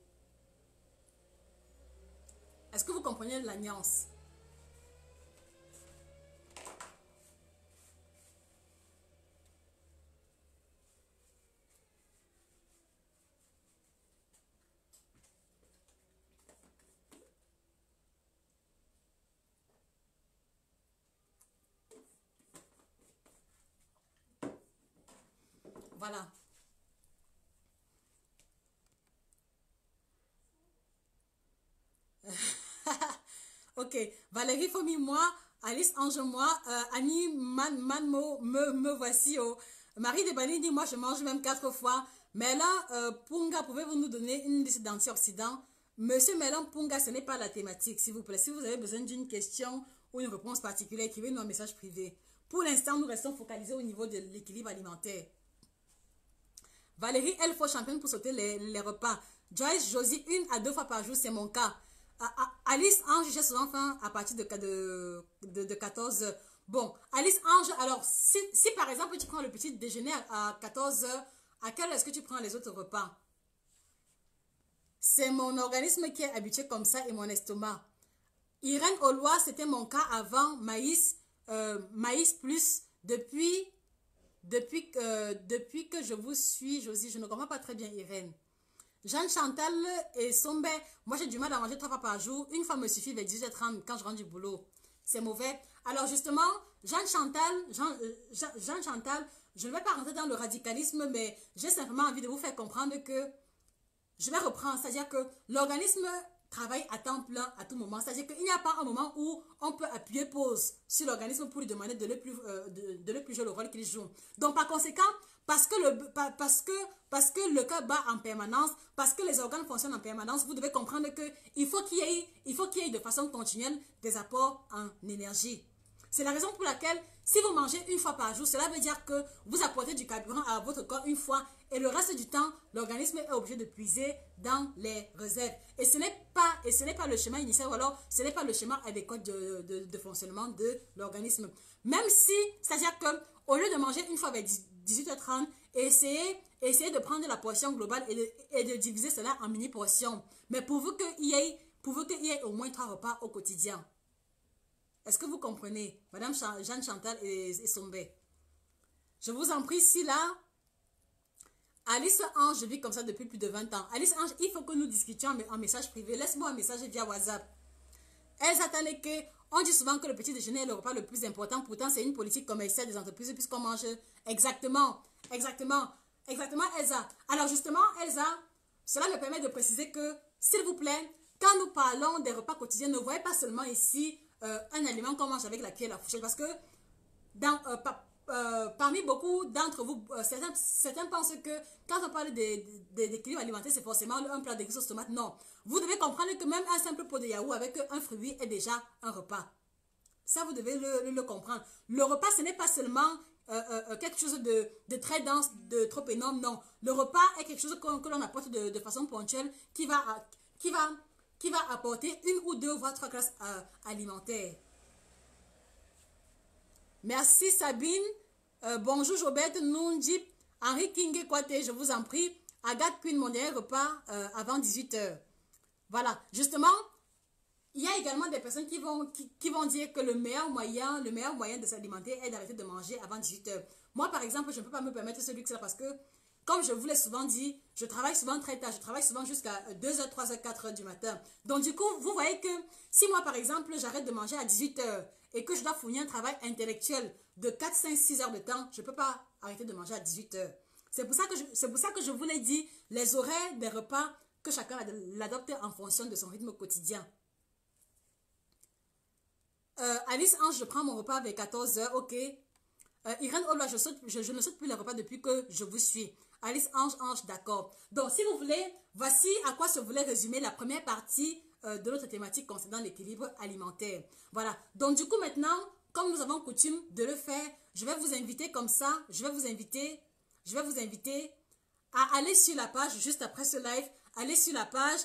Est-ce que vous comprenez la nuance? Voilà. Ok. Valérie Fomi, moi. Alice Ange, moi. Annie Manmo, me voici. Oh. Marie Debani dit, moi, je mange même 4 fois. Mais là, Punga, pouvez-vous nous donner une liste d'antioxydants? Monsieur Mélan Punga, ce n'est pas la thématique, s'il vous plaît. Si vous avez besoin d'une question ou une réponse particulière, écrivez-nous un message privé. Pour l'instant, nous restons focalisés au niveau de l'équilibre alimentaire. Valérie, elle faut championne pour sauter les repas. Joyce, Josie, 1 à 2 fois par jour, c'est mon cas. Alice Ange, j'ai souvent faim à partir de 14 heures. Bon, Alice Ange, alors, si par exemple tu prends le petit déjeuner à 14 heures, à quelle heure est-ce que tu prends les autres repas? C'est mon organisme qui est habitué comme ça et mon estomac. Irène Aulois, c'était mon cas avant maïs, maïs plus, depuis que je vous suis, Josie, je ne comprends pas très bien Irène. Jeanne Chantal et Sombe, moi j'ai du mal à manger 3 fois par jour. Une fois me suffit vers 18h30 quand je rentre du boulot. C'est mauvais. Alors justement, Jeanne Chantal, je ne vais pas rentrer dans le radicalisme, mais j'ai simplement envie de vous faire comprendre que je vais reprendre. C'est-à-dire que l'organisme travaille à temps plein à tout moment. C'est-à-dire qu'il n'y a pas un moment où on peut appuyer pause sur l'organisme pour lui demander de ne plus jouer le rôle qu'il joue. Donc par conséquent, parce que le cœur bat en permanence, parce que les organes fonctionnent en permanence, vous devez comprendre qu'il faut qu'il y ait de façon continuelle des apports en énergie. C'est la raison pour laquelle, si vous mangez 1 fois par jour, cela veut dire que vous apportez du carburant à votre corps 1 fois et le reste du temps, l'organisme est obligé de puiser dans les réserves. Et ce n'est pas le schéma initial, ou alors ce n'est pas le schéma adéquat de fonctionnement de l'organisme. Même si, c'est-à-dire qu'au lieu de manger 1 fois vers 18h30, essayez de prendre la portion globale et de diviser cela en mini-portions. Mais pourvu qu'il y ait au moins 3 repas au quotidien. Est-ce que vous comprenez, Madame Jeanne Chantal et Sombe? Je vous en prie, si là, Alice Ange, je vis comme ça depuis plus de 20 ans. Alice Ange, il faut que nous discutions en message privé. Laisse-moi un message via WhatsApp. Elsa Taneke, on dit souvent que le petit déjeuner est le repas le plus important. Pourtant, c'est une politique commerciale des entreprises puisqu'on mange exactement, Elsa. Alors justement, Elsa, cela me permet de préciser que, s'il vous plaît, quand nous parlons des repas quotidiens, ne voyez pas seulement ici un aliment qu'on mange avec la cuillère et la fourchette, parce que parmi beaucoup d'entre vous, certains pensent que quand on parle d'équilibre alimentaire, c'est forcément un plat de sauce tomate. Non, vous devez comprendre que même un simple pot de yaourt avec un fruit est déjà un repas. Ça, vous devez le comprendre. Le repas, ce n'est pas seulement quelque chose de très dense, de trop énorme, non. Le repas est quelque chose que l'on apporte de façon ponctuelle qui va apporter 1 ou 2 voire 3 classes alimentaires. Merci Sabine. Bonjour Jobette Nunjip. Henri King Kwate, je vous en prie. Agathe Queen, mon dernier repas avant 18h. Voilà, justement, il y a également des personnes qui vont dire que le meilleur moyen de s'alimenter est d'arrêter de manger avant 18h. Moi, par exemple, je ne peux pas me permettre ce luxe-là parce que, comme je vous l'ai souvent dit, je travaille souvent très tard. Je travaille souvent jusqu'à 2h, 3h, 4h du matin. Donc, du coup, vous voyez que si moi, par exemple, j'arrête de manger à 18h et que je dois fournir un travail intellectuel de 4, 5, 6 heures de temps, je ne peux pas arrêter de manger à 18h. C'est pour ça que je vous l'ai dit, les horaires des repas, que chacun l'adopte en fonction de son rythme quotidien. Alice Ange, je prends mon repas vers 14h, ok. Irène Ola, je ne saute plus les repas depuis que je vous suis. Alice Ange, d'accord. Donc, si vous voulez, voici à quoi se voulait résumer la première partie de notre thématique concernant l'équilibre alimentaire. Voilà. Donc, du coup, maintenant, comme nous avons coutume de le faire, je vais vous inviter comme ça, je vais vous inviter à aller sur la page, juste après ce live, aller sur la page,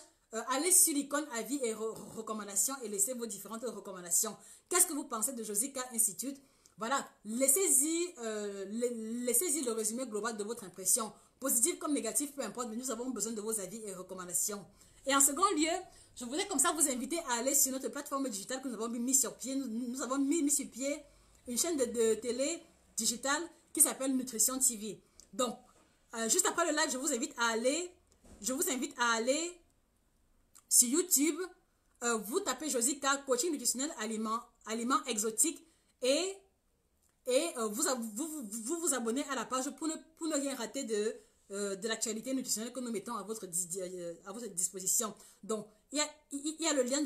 allez sur l'icône avis et recommandations et laissez vos différentes recommandations. Qu'est-ce que vous pensez de Josica Institute? Voilà, laissez-y le résumé global de votre impression. Positif comme négatif, peu importe, mais nous avons besoin de vos avis et recommandations. Et en second lieu, je voudrais comme ça vous inviter à aller sur notre plateforme digitale que nous avons mis sur pied. Nous avons mis sur pied une chaîne de télé digitale qui s'appelle Nutrition TV. Donc, juste après le live, je vous invite à aller sur YouTube, vous tapez Josica Coaching Nutritionnel Aliments Exotiques et vous abonnez à la page pour ne rien rater de l'actualité nutritionnelle que nous mettons à votre disposition. Donc, il y a le lien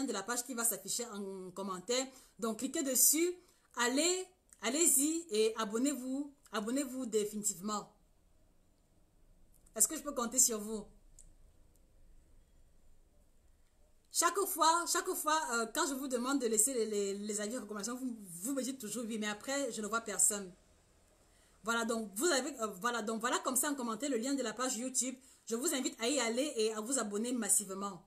de la page qui va s'afficher en commentaire. Donc, cliquez dessus, allez-y et abonnez-vous définitivement. Est-ce que je peux compter sur vous? Chaque fois, quand je vous demande de laisser les avis et recommandations, vous me dites toujours oui, mais après, je ne vois personne. Voilà, donc voilà comme ça en commentaire le lien de la page YouTube. Je vous invite à y aller et à vous abonner massivement.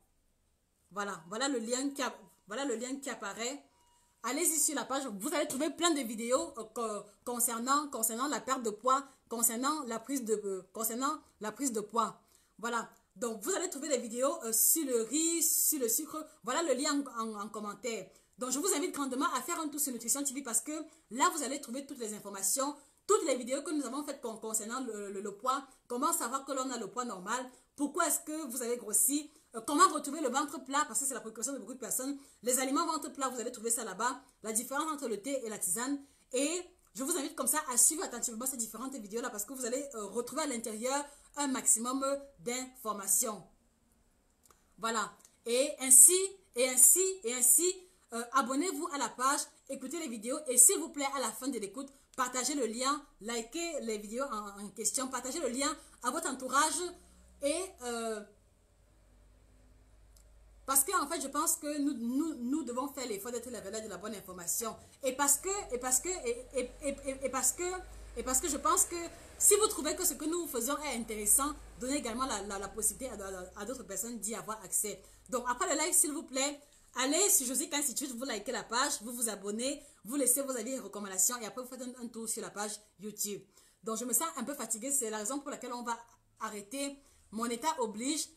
Voilà le lien qui apparaît. Allez-y sur la page, vous allez trouver plein de vidéos concernant la perte de poids, concernant la prise de poids. Voilà. Donc, vous allez trouver des vidéos sur le riz, sur le sucre. Voilà le lien en commentaire. Donc, je vous invite grandement à faire un tour sur Nutrition TV parce que là, vous allez trouver toutes les informations, toutes les vidéos que nous avons faites concernant le poids, comment savoir que l'on a le poids normal, pourquoi est-ce que vous avez grossi, comment retrouver le ventre plat, parce que c'est la préoccupation de beaucoup de personnes. Les aliments ventre plat, vous allez trouver ça là-bas, la différence entre le thé et la tisane. Et je vous invite comme ça à suivre attentivement ces différentes vidéos-là parce que vous allez retrouver à l'intérieur un maximum d'informations. Voilà. Et ainsi, abonnez-vous à la page, écoutez les vidéos et s'il vous plaît, à la fin de l'écoute, partagez le lien, likez les vidéos en question, partagez le lien à votre entourage et parce que en fait, je pense que nous devons faire l'effort d'être les relais de la bonne information. Et parce que je pense que si vous trouvez que ce que nous faisons est intéressant, donnez également la possibilité à d'autres personnes d'y avoir accès. Donc, après le live, s'il vous plaît, allez sur Josica Institute, vous likez la page, vous vous abonnez, vous laissez vos avis et recommandations et après vous faites un tour sur la page YouTube. Donc, je me sens un peu fatiguée, c'est la raison pour laquelle on va arrêter. Mon état oblige.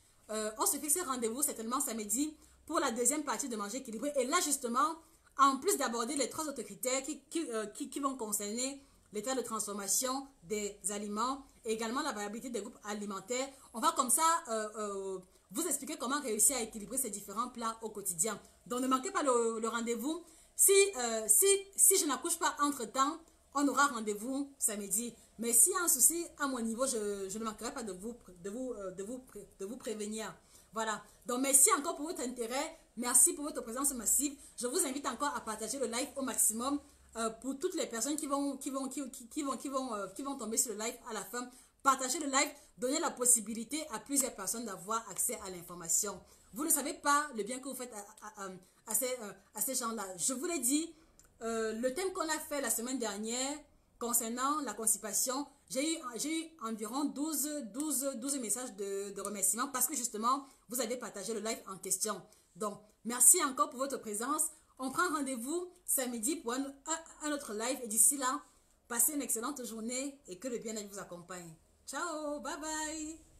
On se fixe rendez-vous certainement samedi pour la deuxième partie de Manger équilibré. Et là, justement, en plus d'aborder les 3 autres critères qui vont concerner l'état de transformation des aliments et également la variabilité des groupes alimentaires, on va comme ça vous expliquer comment réussir à équilibrer ces différents plats au quotidien. Donc, ne manquez pas le rendez-vous. Si je n'accouche pas entre-temps, on aura rendez-vous samedi. Mais s'il y a un souci à mon niveau, je ne manquerai pas de vous prévenir. Voilà. Donc, merci encore pour votre intérêt. Merci pour votre présence massive. Je vous invite encore à partager le live au maximum pour toutes les personnes qui vont tomber sur le live à la fin. Partagez le live. Donnez la possibilité à plusieurs personnes d'avoir accès à l'information. Vous ne savez pas le bien que vous faites à ces gens-là. Je vous l'ai dit, le thème qu'on a fait la semaine dernière concernant la constipation, j'ai eu environ 12 messages de remerciements parce que justement, vous avez partagé le live en question. Donc, merci encore pour votre présence. On prend rendez-vous samedi pour un autre live et d'ici là, passez une excellente journée et que le bien-être vous accompagne. Ciao, bye bye.